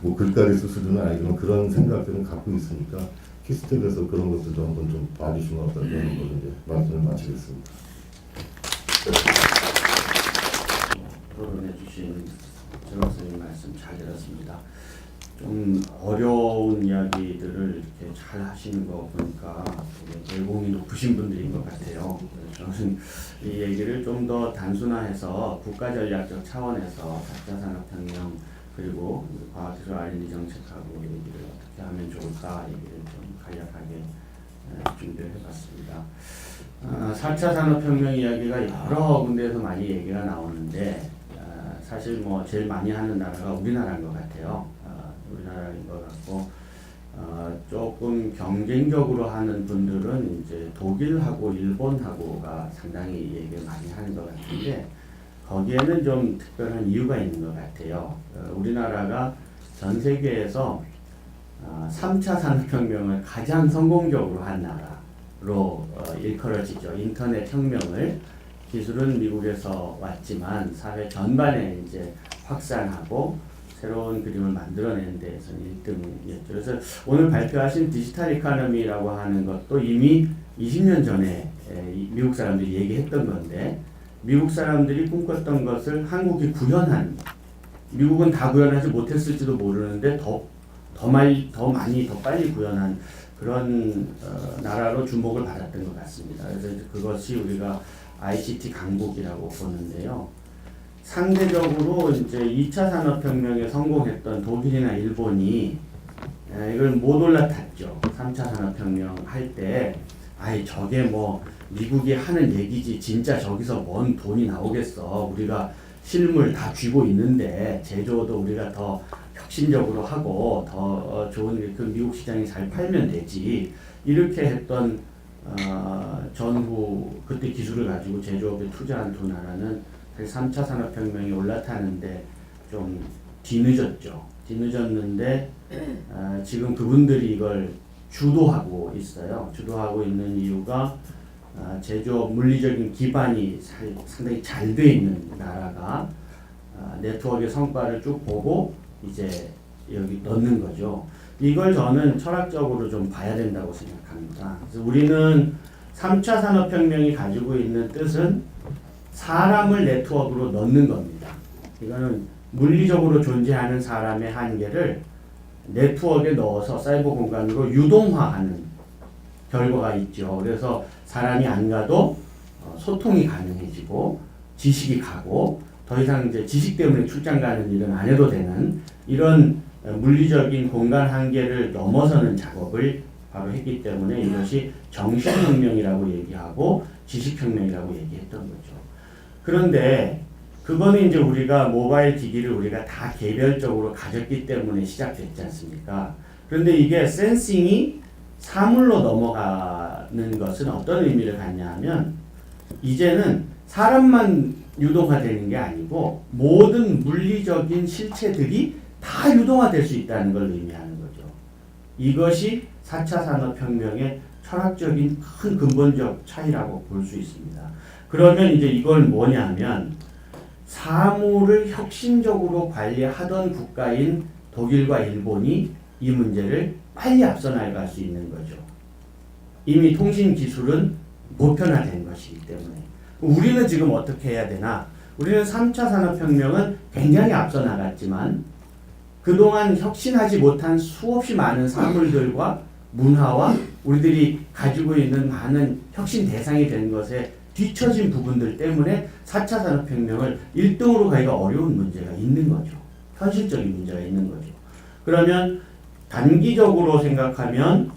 뭐 글까지 쓸 수준은 아니지만 그런 생각들은 갖고 있으니까 키스텝에서 그런 것들도 한번 좀 봐주시면 어떨까 하는 걸로 이제 말씀을 마치겠습니다. 토론해 주신 정 선생님 말씀 잘 들었습니다. 좀 어려운 이야기들을 이렇게 잘 하시는 거 보니까 되게 내공이 높으신 분들인 것 같아요. 저는 이 얘기를 좀 더 단순화해서 국가전략적 차원에서 4차 산업혁명 그리고 과학기술 R&D 정책하고 얘기를 어떻게 하면 좋을까 얘기를 좀 간략하게 준비를 해봤습니다. 4차 산업혁명 이야기가 여러 군데에서 많이 얘기가 나오는데 사실 뭐 제일 많이 하는 나라가 우리나라인 것 같아요. 우리나라인 것 같고 조금 경쟁적으로 하는 분들은 이제 독일하고 일본하고가 상당히 얘기를 많이 하는 것 같은데 거기에는 좀 특별한 이유가 있는 것 같아요. 우리나라가 전 세계에서 3차 산업혁명을 가장 성공적으로 한 나라로 일컬어지죠. 인터넷 혁명을 기술은 미국에서 왔지만 사회 전반에 이제 확산하고 새로운 그림을 만들어내는 데에서는 1등이었죠. 그래서 오늘 발표하신 디지털 이코노미라고 하는 것도 이미 20년 전에 미국 사람들이 얘기했던 건데 미국 사람들이 꿈꿨던 것을 한국이 구현한, 미국은 다 구현하지 못했을지도 모르는데 더 많이 더 빨리 구현한 그런 나라로 주목을 받았던 것 같습니다. 그래서 그것이 우리가 ICT 강국이라고 보는데요. 상대적으로 이제 2차 산업혁명에 성공했던 독일이나 일본이 이걸 못 올라탔죠. 3차 산업혁명 할 때 아이 저게 뭐 미국이 하는 얘기지 진짜 저기서 뭔 돈이 나오겠어. 우리가 실물 다 쥐고 있는데 제조도 우리가 더 혁신적으로 하고 더 좋은 그 미국 시장이 잘 팔면 되지. 이렇게 했던 전후 그때 기술을 가지고 제조업에 투자한 두 나라는 3차 산업혁명이 올라타는데 좀 뒤늦었죠. 뒤늦었는데 지금 그분들이 이걸 주도하고 있어요. 주도하고 있는 이유가 제조업 물리적인 기반이 상당히 잘 돼 있는 나라가 네트워크의 성과를 쭉 보고 이제 여기 넣는 거죠. 이걸 저는 철학적으로 좀 봐야 된다고 생각합니다. 그래서 우리는 3차 산업혁명이 가지고 있는 뜻은 사람을 네트워크로 넣는 겁니다. 이거는 물리적으로 존재하는 사람의 한계를 네트워크에 넣어서 사이버 공간으로 유동화하는 결과가 있죠. 그래서 사람이 안 가도 소통이 가능해지고 지식이 가고 더 이상 이제 지식 때문에 출장 가는 일은 안 해도 되는 이런 물리적인 공간 한계를 넘어서는 작업을 바로 했기 때문에 이것이 정신혁명이라고 얘기하고 지식혁명이라고 얘기했던 거죠. 그런데 그거는 이제 우리가 모바일 기기를 우리가 다 개별적으로 가졌기 때문에 시작됐지 않습니까? 그런데 이게 센싱이 사물로 넘어가는 것은 어떤 의미를 갖냐 하면 이제는 사람만 유동화되는 게 아니고 모든 물리적인 실체들이 다 유동화될 수 있다는 걸 의미하는 거죠. 이것이 4차 산업혁명의 철학적인 큰 근본적 차이라고 볼 수 있습니다. 그러면 이제 이걸 뭐냐면 사물을 혁신적으로 관리하던 국가인 독일과 일본이 이 문제를 빨리 앞서 나갈 수 있는 거죠. 이미 통신 기술은 보편화된 것이기 때문에. 우리는 지금 어떻게 해야 되나? 우리는 3차 산업혁명은 굉장히 앞서 나갔지만 그동안 혁신하지 못한 수없이 많은 사물들과 문화와 우리들이 가지고 있는 많은 혁신 대상이 된 것에 뒤처진 부분들 때문에 4차 산업혁명을 1등으로 가기가 어려운 문제가 있는 거죠. 현실적인 문제가 있는 거죠. 그러면 단기적으로 생각하면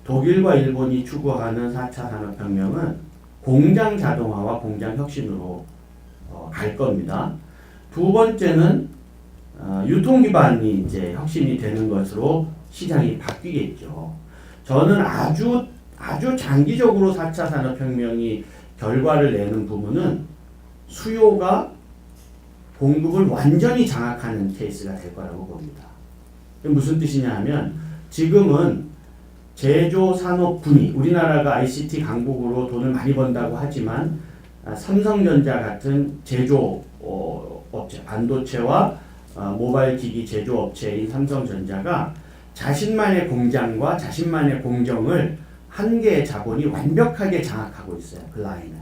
독일과 일본이 추구하는 4차 산업혁명은 공장 자동화와 공장 혁신으로 갈 겁니다. 두 번째는 유통 기반이 이제 혁신이 되는 것으로 시장이 바뀌겠죠. 저는 아주 장기적으로 4차 산업혁명이 결과를 내는 부분은 수요가 공급을 완전히 장악하는 케이스가 될 거라고 봅니다. 무슨 뜻이냐 하면 지금은 제조 산업 분위, 우리나라가 ICT 강국으로 돈을 많이 번다고 하지만 삼성전자 같은 제조 업체, 반도체와 모바일 기기 제조 업체인 삼성전자가 자신만의 공장과 자신만의 공정을 한 개의 자본이 완벽하게 장악하고 있어요. 그 라인을.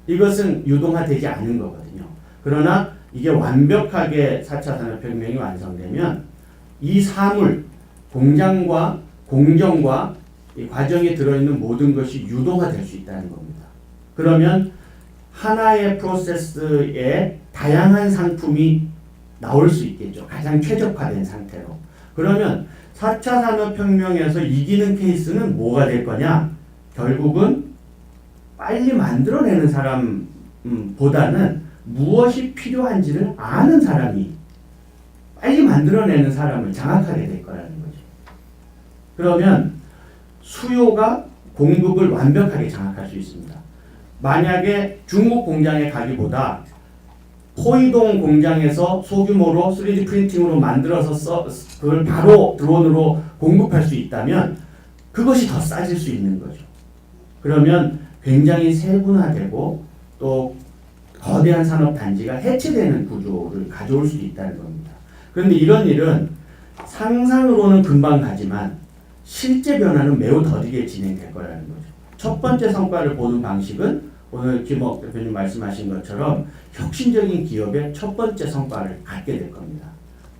이것은 유동화되지 않은 거거든요. 그러나 이게 완벽하게 4차 산업혁명이 완성되면 이 사물, 공장과 공정과 이 과정에 들어있는 모든 것이 유동화될 수 있다는 겁니다. 그러면 하나의 프로세스에 다양한 상품이 나올 수 있겠죠. 가장 최적화된 상태로. 그러면 4차 산업혁명에서 이기는 케이스는 뭐가 될 거냐? 결국은 빨리 만들어내는 사람보다는 무엇이 필요한지를 아는 사람이 빨리 만들어내는 사람을 장악하게 될 거라는 거죠. 그러면 수요가 공급을 완벽하게 장악할 수 있습니다. 만약에 중국 공장에 가기보다 포이동 공장에서 소규모로 3D 프린팅으로 만들어서 그걸 바로 드론으로 공급할 수 있다면 그것이 더 싸질 수 있는 거죠. 그러면 굉장히 세분화되고 또 거대한 산업 단지가 해체되는 구조를 가져올 수도 있다는 겁니다. 그런데 이런 일은 상상으로는 금방 가지만 실제 변화는 매우 더디게 진행될 거라는 거죠. 첫 번째 성과를 보는 방식은 오늘 김옥 대표님 말씀하신 것처럼 혁신적인 기업의 첫 번째 성과를 갖게 될 겁니다.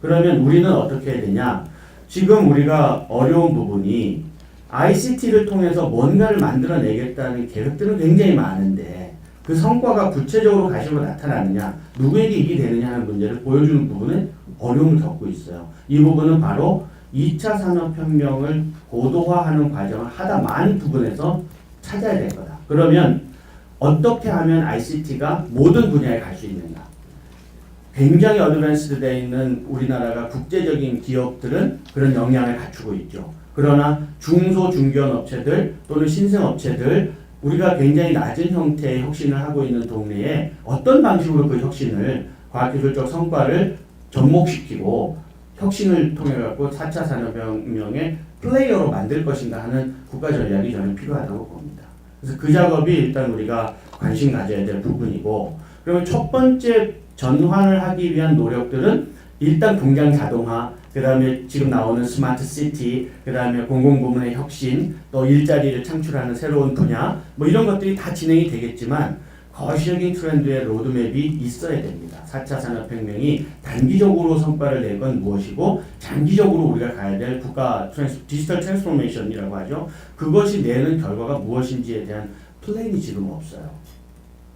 그러면 우리는 어떻게 해야 되냐? 지금 우리가 어려운 부분이 ICT를 통해서 뭔가를 만들어내겠다는 계획들은 굉장히 많은데 그 성과가 구체적으로 가시로 나타나느냐, 누구에게 이익이 되느냐 하는 문제를 보여주는 부분은 어려움을 겪고 있어요. 이 부분은 바로 2차 산업혁명을 고도화하는 과정을 하다 많은 부분에서 찾아야 될 거다. 그러면 어떻게 하면 ICT가 모든 분야에 갈 수 있는가? 굉장히 어드밴스드 되어 있는 우리나라가 국제적인 기업들은 그런 역량을 갖추고 있죠. 그러나 중소 중견 업체들 또는 신생 업체들 우리가 굉장히 낮은 형태의 혁신을 하고 있는 동네에 어떤 방식으로 그 혁신을 과학기술적 성과를 접목시키고 혁신을 통해 갖고 4차 산업혁명의 플레이어로 만들 것인가 하는 국가 전략이 저는 필요하다고 봅니다. 그래서 그 작업이 일단 우리가 관심 가져야 될 부분이고, 그러면 첫 번째 전환을 하기 위한 노력들은 일단 공장 자동화, 그 다음에 지금 나오는 스마트 시티, 그 다음에 공공부문의 혁신, 또 일자리를 창출하는 새로운 분야, 뭐 이런 것들이 다 진행이 되겠지만 거시적인 트렌드의 로드맵이 있어야 됩니다. 4차 산업혁명이 단기적으로 성과를 낼 건 무엇이고 장기적으로 우리가 가야 될 국가 디지털 트랜스포메이션이라고 하죠. 그것이 내는 결과가 무엇인지에 대한 플랜이 지금 없어요.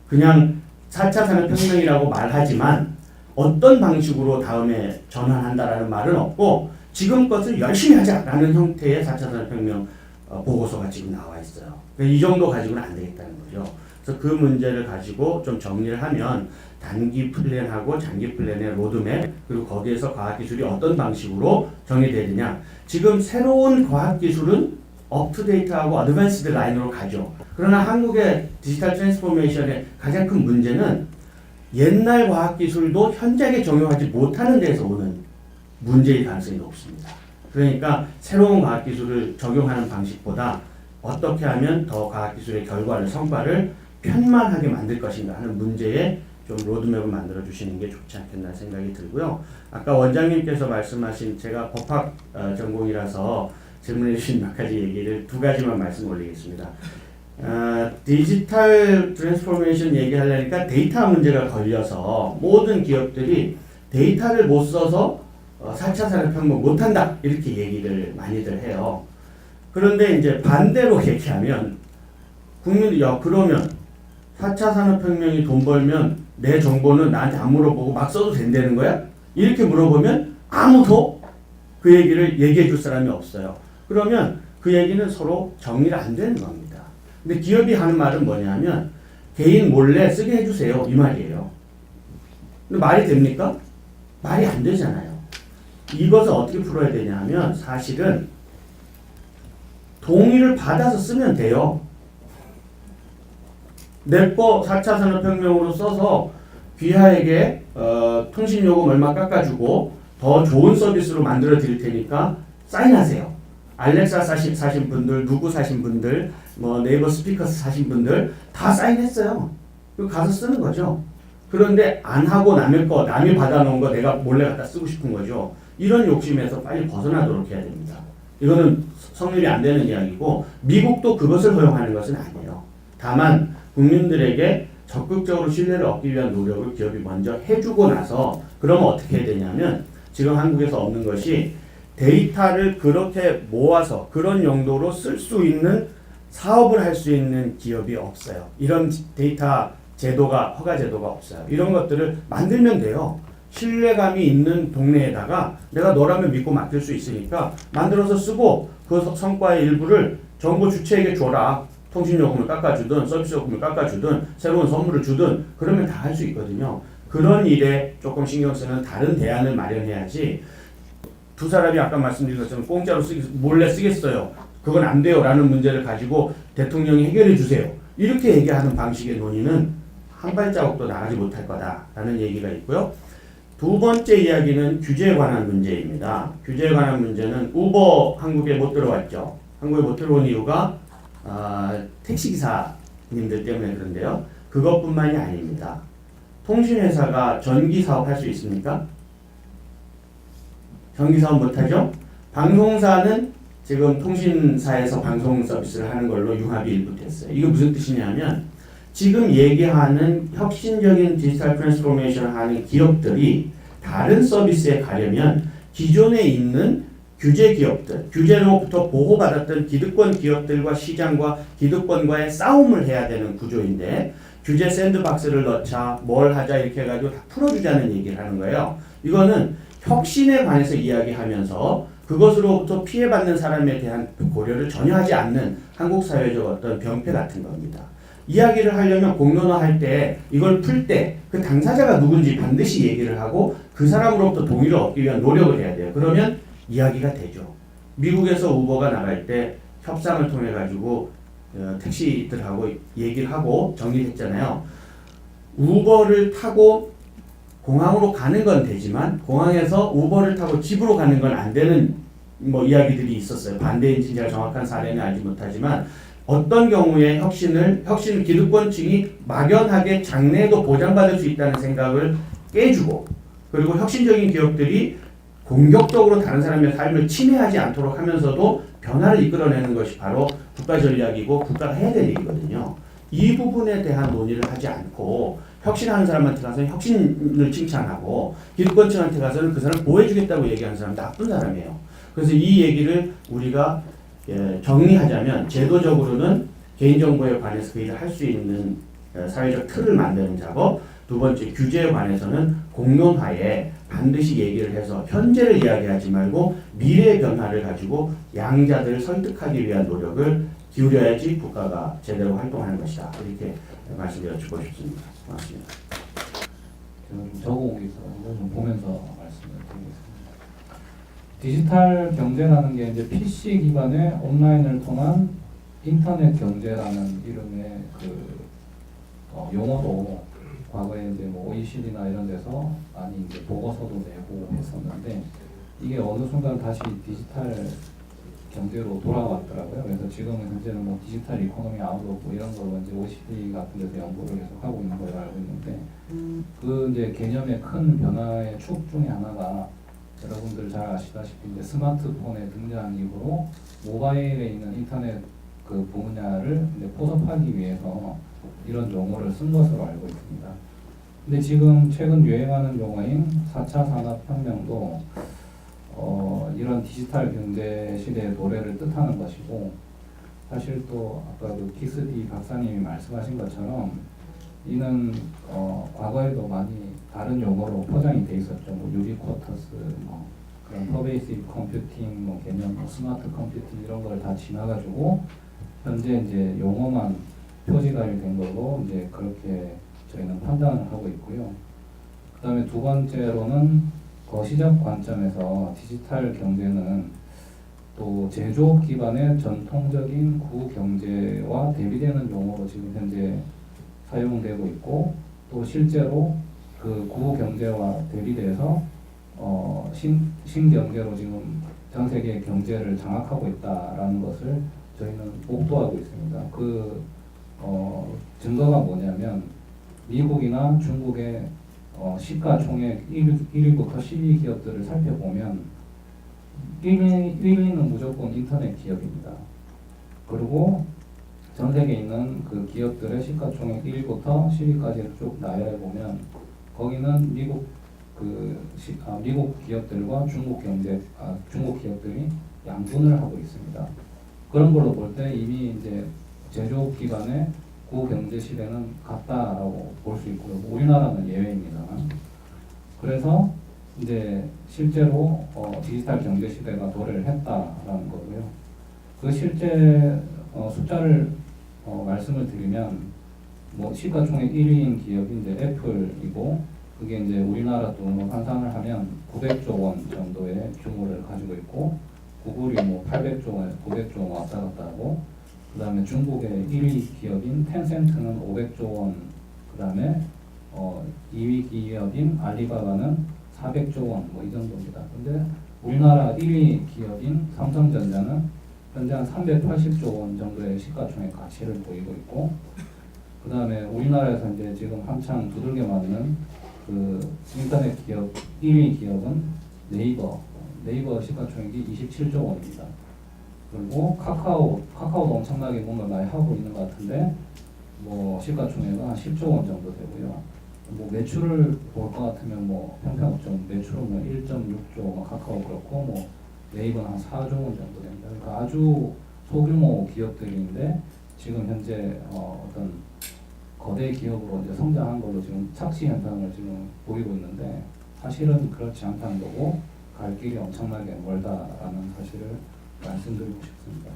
그냥 4차 산업혁명이라고 말하지만 어떤 방식으로 다음에 전환한다라는 말은 없고 지금 것을 열심히 하자라는 형태의 4차 산업혁명 보고서가 지금 나와 있어요. 이 정도 가지고는 안 되겠다는 거죠. 그래서 그 문제를 가지고 좀 정리를 하면 단기 플랜하고 장기 플랜의 로드맵, 그리고 거기에서 과학기술이 어떤 방식으로 정리되느냐. 지금 새로운 과학기술은 업투데이트하고 어드밴스드 라인으로 가죠. 그러나 한국의 디지털 트랜스포메이션의 가장 큰 문제는 옛날 과학기술도 현장에 적용하지 못하는 데서 오는 문제일 가능성이 높습니다. 그러니까 새로운 과학기술을 적용하는 방식보다 어떻게 하면 더 과학기술의 결과를, 성과를 편만하게 만들 것인가 하는 문제에 좀 로드맵을 만들어 주시는 게 좋지 않겠나 생각이 들고요. 아까 원장님께서 말씀하신, 제가 법학 전공이라서 질문해 주신 몇 가지 얘기를 두 가지만 말씀 올리겠습니다. 디지털 트랜스포메이션 얘기하려니까 데이터 문제가 걸려서 모든 기업들이 데이터를 못 써서 4차 산업혁명 못한다 이렇게 얘기를 많이들 해요. 그런데 이제 반대로 얘기하면 국민들이 그러면 4차 산업혁명이 돈 벌면 내 정보는 나한테 안 물어보고 막 써도 된다는 거야? 이렇게 물어보면 아무도 그 얘기를 얘기해 줄 사람이 없어요. 그러면 그 얘기는 서로 정리가 안 되는 겁니다. 근데 기업이 하는 말은 뭐냐면 개인 몰래 쓰게 해주세요 이 말이에요. 근데 말이 됩니까? 말이 안 되잖아요. 이것을 어떻게 풀어야 되냐 하면 사실은 동의를 받아서 쓰면 돼요. 내 거 4차 산업혁명으로 써서 귀하에게 통신요금 얼마 깎아주고 더 좋은 서비스로 만들어 드릴 테니까 사인하세요. 알렉사 사신 분들, 누구 사신 분들, 뭐 네이버 스피커스 사신 분들 다 사인했어요. 그리고 가서 쓰는 거죠. 그런데 안 하고 남의 거, 남이 받아놓은 거 내가 몰래 갖다 쓰고 싶은 거죠. 이런 욕심에서 빨리 벗어나도록 해야 됩니다. 이거는 성립이 안 되는 이야기고 미국도 그것을 허용하는 것은 아니에요. 다만 국민들에게 적극적으로 신뢰를 얻기 위한 노력을 기업이 먼저 해주고 나서, 그러면 어떻게 해야 되냐면 지금 한국에서 없는 것이 데이터를 그렇게 모아서 그런 용도로 쓸 수 있는 사업을 할 수 있는 기업이 없어요. 이런 데이터 제도가, 허가 제도가 없어요. 이런 것들을 만들면 돼요. 신뢰감이 있는 동네에다가 내가 너라면 믿고 맡길 수 있으니까 만들어서 쓰고 그 성과의 일부를 정부 주체에게 줘라. 통신요금을 깎아주든 서비스요금을 깎아주든 새로운 선물을 주든 그러면 다 할 수 있거든요. 그런 일에 조금 신경 쓰는 다른 대안을 마련해야지 두 사람이 아까 말씀드린 것처럼 공짜로 몰래 쓰겠어요. 그건 안 돼요라는 문제를 가지고 대통령이 해결해 주세요. 이렇게 얘기하는 방식의 논의는 한 발자국도 나가지 못할 거다라는 얘기가 있고요. 두 번째 이야기는 규제에 관한 문제입니다. 규제에 관한 문제는 우버 한국에 못 들어왔죠. 한국에 못 들어온 이유가 택시기사님들 때문에 그런데요. 그것뿐만이 아닙니다. 통신회사가 전기사업 할 수 있습니까? 전기사업 못하죠? 방송사는 지금 통신사에서 방송 서비스를 하는 걸로 융합이 일부 됐어요. 이게 무슨 뜻이냐면 지금 얘기하는 혁신적인 디지털 트랜스포메이션을 하는 기업들이 다른 서비스에 가려면 기존에 있는 규제 기업들, 규제로부터 보호받았던 기득권 기업들과 시장과 기득권과의 싸움을 해야 되는 구조인데 규제 샌드박스를 넣자, 뭘 하자 이렇게 해가지고 다 풀어주자는 얘기를 하는 거예요. 이거는 혁신에 관해서 이야기하면서 그것으로부터 피해받는 사람에 대한 고려를 전혀 하지 않는 한국 사회적 어떤 병폐 같은 겁니다. 이야기를 하려면 공론화할 때 이걸 풀 때 그 당사자가 누군지 반드시 얘기를 하고 그 사람으로부터 동의를 얻기 위한 노력을 해야 돼요. 그러면 이야기가 되죠. 미국에서 우버가 나갈 때 협상을 통해 가지고 택시들하고 얘기를 하고 정리했잖아요. 우버를 타고 공항으로 가는 건 되지만 공항에서 우버를 타고 집으로 가는 건 안 되는 뭐 이야기들이 있었어요. 반대인지 제가 정확한 사례는 알지 못하지만 어떤 경우에 혁신 기득권층이 막연하게 장래에도 보장받을 수 있다는 생각을 깨주고 그리고 혁신적인 기업들이 공격적으로 다른 사람의 삶을 침해하지 않도록 하면서도 변화를 이끌어내는 것이 바로 국가 전략이고 국가가 해야 될 일이거든요. 이 부분에 대한 논의를 하지 않고 혁신하는 사람한테 가서 혁신을 칭찬하고 기득권층한테 가서는 그 사람을 보호해주겠다고 얘기하는 사람은 나쁜 사람이에요. 그래서 이 얘기를 우리가 정리하자면 제도적으로는 개인정보에 관해서 그 일을 할 수 있는 사회적 틀을 만드는 작업, 두 번째 규제에 관해서는 공론화에 반드시 얘기를 해서 현재를 이야기하지 말고 미래의 변화를 가지고 양자들을 설득하기 위한 노력을 기울여야지 국가가 제대로 활동하는 것이다. 이렇게 말씀을 여쭙고 싶습니다. 고맙습니다. 제가 좀 적어오고 있어서 좀 보면서 말씀을 드리겠습니다. 디지털 경제라는 게 이제 PC 기반의 온라인을 통한 인터넷 경제라는 이름의 용어도 과거에 이제 뭐 OECD나 이런 데서 많이 이제 보고서도 내고 했었는데 이게 어느 순간 다시 디지털 경제로 돌아왔더라고요. 그래서 지금은 현재는 뭐 디지털 이코노미 아웃룩 뭐 이런 걸로 이제 OECD 같은 데서 연구를 계속 하고 있는 걸로 알고 있는데 그 이제 개념의 큰 변화의 축 중에 하나가 여러분들 잘 아시다시피 이제 스마트폰에 등장한 이후로 모바일에 있는 인터넷 그 분야를 이제 포섭하기 위해서 이런 용어를 쓴 것으로 알고 있습니다. 근데 지금 최근 유행하는 용어인 4차 산업혁명도 이런 디지털 경제 시대의 도래를 뜻하는 것이고 사실 또 아까 그 키스디 박사님이 말씀하신 것처럼 이는 과거에도 많이 다른 용어로 포장이 돼 있었죠. 뭐 유비쿼터스, 뭐 그런 퍼베이시브 컴퓨팅, 뭐 개념, 뭐 스마트 컴퓨팅 이런 걸 다 지나가지고 현재 이제 용어만 표지가 된 걸로 이제 그렇게 저희는 판단을 하고 있고요. 그다음에 두 번째로는 거시적 관점에서 디지털 경제는 또 제조업 기반의 전통적인 구경제와 대비되는 용어로 지금 현재 사용되고 있고 또 실제로 그 구경제와 대비돼서 신경제로 지금 전 세계 경제를 장악하고 있다라는 것을 저희는 목도하고 있습니다. 그 증거가 뭐냐면 미국이나 중국의 시가총액 1위부터 10위 기업들을 살펴보면 1위는 무조건 인터넷 기업입니다. 그리고 전 세계에 있는 그 기업들의 시가총액 1위부터 10위까지를 쭉 나열해 보면 거기는 미국 기업들과 중국 기업들이 양분을 하고 있습니다. 그런 걸로 볼 때 이미 이제 제조업 기반의 구경제 시대는 갔다라고 볼 수 있고요. 우리나라는 예외입니다만. 그래서 이제 실제로 디지털 경제 시대가 도래를 했다라는 거고요. 그 실제 숫자를 말씀을 드리면 뭐 시가총액 1위인 기업이 이제 애플이고 그게 이제 우리나라 돈으로 환산을 하면 900조 원 정도의 규모를 가지고 있고 구글이 뭐 800조 원, 900조 원 왔다 갔다 하고 그다음에 중국의 1위 기업인 텐센트는 500조 원, 그다음에 2위 기업인 알리바바는 400조 원 뭐 이 정도입니다. 근데 우리나라 1위 기업인 삼성전자는 현재 한 380조 원 정도의 시가총액 가치를 보이고 있고 그다음에 우리나라에서 이제 지금 한창 두들겨 맞는 그 인터넷 기업 1위 기업은 네이버 시가총액이 27조 원입니다. 그리고 카카오도 엄청나게 뭔가 많이 하고 있는 것 같은데 뭐 시가총액은 한 10조 원 정도 되고요. 뭐 매출을 볼 것 같으면 뭐 형편없죠. 매출은 뭐 1.6조, 뭐 카카오 그렇고 뭐 네이버는 한 4조 원 정도 됩니다. 그러니까 아주 소규모 기업들인데 지금 현재 어떤 거대 기업으로 이제 성장한 걸로 지금 착시 현상을 지금 보이고 있는데 사실은 그렇지 않다는 거고 갈 길이 엄청나게 멀다라는 사실을 말씀드리고 싶습니다.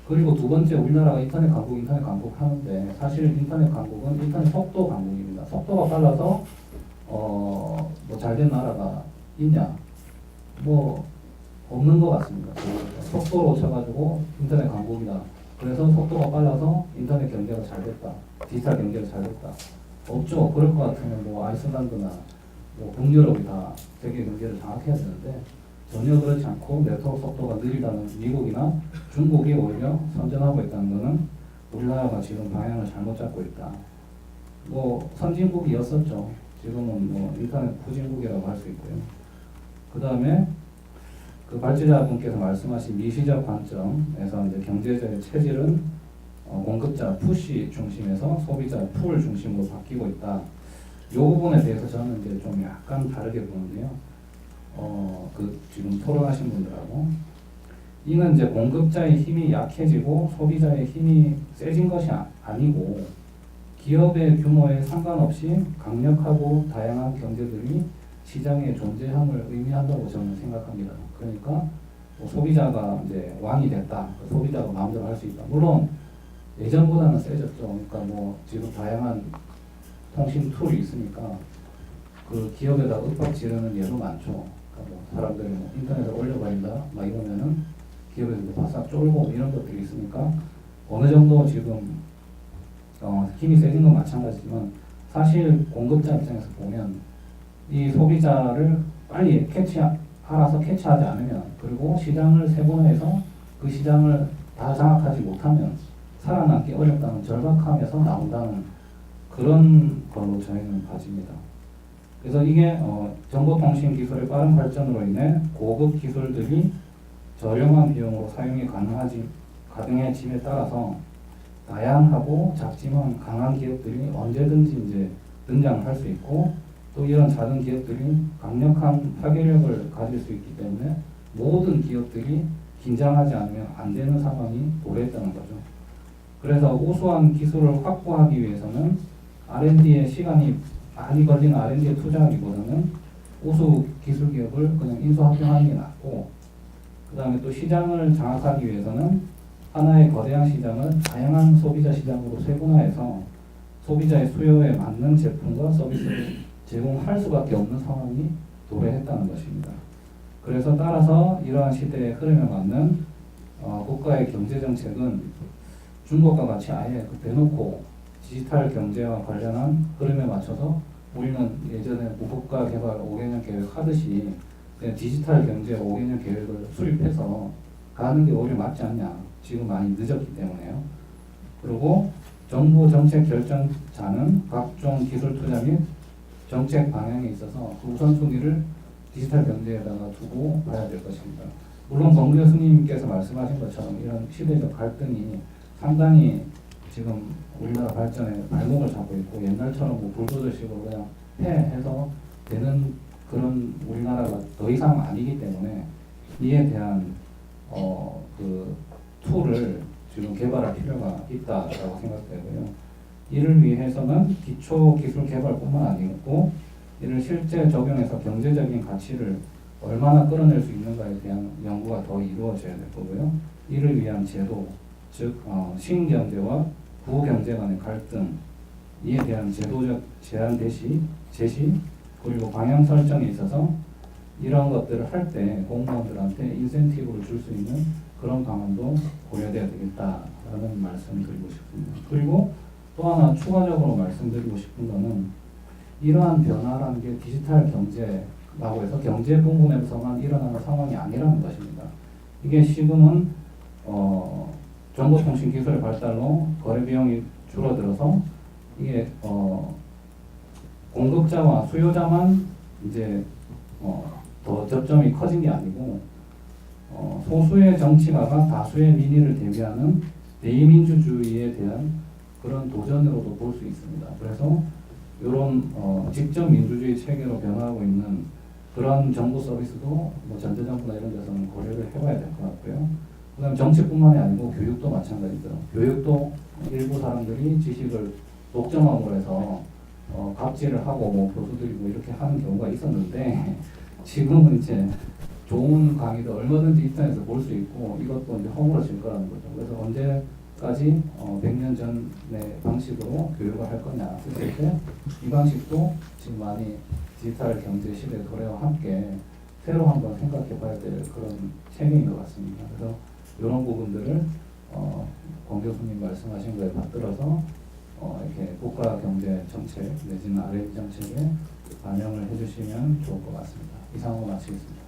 그리고 두 번째 우리나라가 인터넷 강국 하는데 사실 인터넷 강국은 인터넷 속도 강국입니다. 속도가 빨라서 뭐 잘된 나라가 있냐? 뭐 없는 것 같습니다. 속도로 쳐가지고 인터넷 강국이다. 그래서 속도가 빨라서 인터넷 경제가 잘 됐다. 디지털 경제가 잘 됐다. 없죠. 그럴 것 같으면 뭐 아이슬란드나 뭐 북유럽이 다 세계 경제를 장악해야 되는데 전혀 그렇지 않고 네트워크 속도가 느리다는 미국이나 중국이 오히려 선전하고 있다는 것은 우리나라가 지금 방향을 잘못 잡고 있다. 뭐 선진국이었었죠. 지금은 뭐 인터넷 후진국이라고 할 수 있고요. 그 다음에 그 발제자분께서 말씀하신 미시적 관점에서 이제 경제적인 체질은 공급자 푸시 중심에서 소비자 풀 중심으로 바뀌고 있다. 이 부분에 대해서 저는 이제 좀 약간 다르게 보는데요. 그 지금 토론하신 분들하고 이는 이제 공급자의 힘이 약해지고 소비자의 힘이 세진 것이 아니고 기업의 규모에 상관없이 강력하고 다양한 경제들이 시장의 존재함을 의미한다고 저는 생각합니다. 그러니까 뭐 소비자가 이제 왕이 됐다. 소비자가 마음대로 할 수 있다. 물론 예전보다는 세졌죠. 그러니까 뭐 지금 다양한 통신 툴이 있으니까 그 기업에다 윽박 지르는 예도 많죠. 그러니까 뭐 사람들이 뭐 인터넷에 올려버린다 막 이러면은 기업에서 바싹 쫄고 이런 것들이 있으니까 어느 정도 지금 힘이 세진 건 마찬가지지만 사실 공급자 입장에서 보면 이 소비자를 빨리 알아서 캐치하지 않으면 그리고 시장을 세분화해서 그 시장을 다 장악하지 못하면 살아남기 어렵다는 절박함에서 나온다는 그런 걸로 저희는 봐집니다. 그래서 이게 정보통신 기술의 빠른 발전으로 인해 고급 기술들이 저렴한 비용으로 사용이 가능해짐에 따라서 다양하고 작지만 강한 기업들이 언제든지 이제 등장할 수 있고 또 이런 작은 기업들이 강력한 파괴력을 가질 수 있기 때문에 모든 기업들이 긴장하지 않으면 안 되는 상황이 도래했다는 거죠. 그래서 우수한 기술을 확보하기 위해서는 R&D에 시간이 많이 걸리는 R&D에 투자하기보다는 우수 기술 기업을 그냥 인수합병하는 게 낫고 그 다음에 또 시장을 장악하기 위해서는 하나의 거대한 시장을 다양한 소비자 시장으로 세분화해서 소비자의 수요에 맞는 제품과 서비스를 제공할 수밖에 없는 상황이 도래했다는 것입니다. 그래서 따라서 이러한 시대의 흐름에 맞는 국가의 경제정책은 중국과 같이 아예 대놓고 디지털 경제와 관련한 흐름에 맞춰서 우리는 예전에 무국가 개발 5개년 계획 하듯이 그냥 디지털 경제 5개년 계획을 수립해서 가는 게 오히려 맞지 않냐. 지금 많이 늦었기 때문에요. 그리고 정부 정책 결정자는 각종 기술 투자 및 정책 방향에 있어서 그 우선순위를 디지털 경제에다가 두고 봐야 될 것입니다. 물론 권 교수님께서 말씀하신 것처럼 이런 시대적 갈등이 상당히 지금 우리나라 발전에 발목을 잡고 있고 옛날처럼 뭐 불도저식으로 그냥 해서 되는 그런 우리나라가 더 이상 아니기 때문에 이에 대한 그 툴을 지금 개발할 필요가 있다라고 생각되고요. 이를 위해서는 기초 기술 개발뿐만 아니고 이를 실제 적용해서 경제적인 가치를 얼마나 끌어낼 수 있는가에 대한 연구가 더 이루어져야 될 거고요. 이를 위한 제도, 즉 신경제와 구경제 간의 갈등 이에 대한 제도적 제한 대시 제시 그리고 방향 설정에 있어서 이러한 것들을 할 때 공무원들한테 인센티브를 줄 수 있는 그런 방안도 고려돼야 되겠다라는 말씀드리고 싶습니다. 그리고 또 하나 추가적으로 말씀드리고 싶은 거는 이러한 변화라는 게 디지털 경제라고 해서 경제 부분에서만 일어나는 상황이 아니라는 것입니다. 이게 지금은 정보통신 기술의 발달로 거래 비용이 줄어들어서 이게 공급자와 수요자만 이제 더 접점이 커진 게 아니고 소수의 정치가가 다수의 민의를 대변하는 대의민주주의에 대한 그런 도전으로도 볼 수 있습니다. 그래서 이런 직접 민주주의 체계로 변화하고 있는 그런 정부 서비스도 뭐 전자정부나 이런 데서는 고려를 해봐야 될 것 같고요. 그다음 정치뿐만이 아니고 교육도 마찬가지죠. 교육도 일부 사람들이 지식을 독점함으로 해서 갑질을 하고 뭐 교수들이 뭐 이렇게 하는 경우가 있었는데 지금은 이제 좋은 강의도 얼마든지 인터넷에서 볼 수 있고 이것도 이제 허물어질 거라는 거죠. 그래서 언제까지 100년 전의 방식으로 교육을 할 거냐 했을 때 이 방식도 지금 많이 디지털 경제 시대 도래와 함께 새로 한번 생각해 봐야 될 그런 체계인 것 같습니다. 그래서 이런 부분들을 권 교수님 말씀하신 거에 받들어서 이렇게 국가 경제 정책 내지는 R&D 정책에 반영을 해주시면 좋을 것 같습니다. 이상으로 마치겠습니다.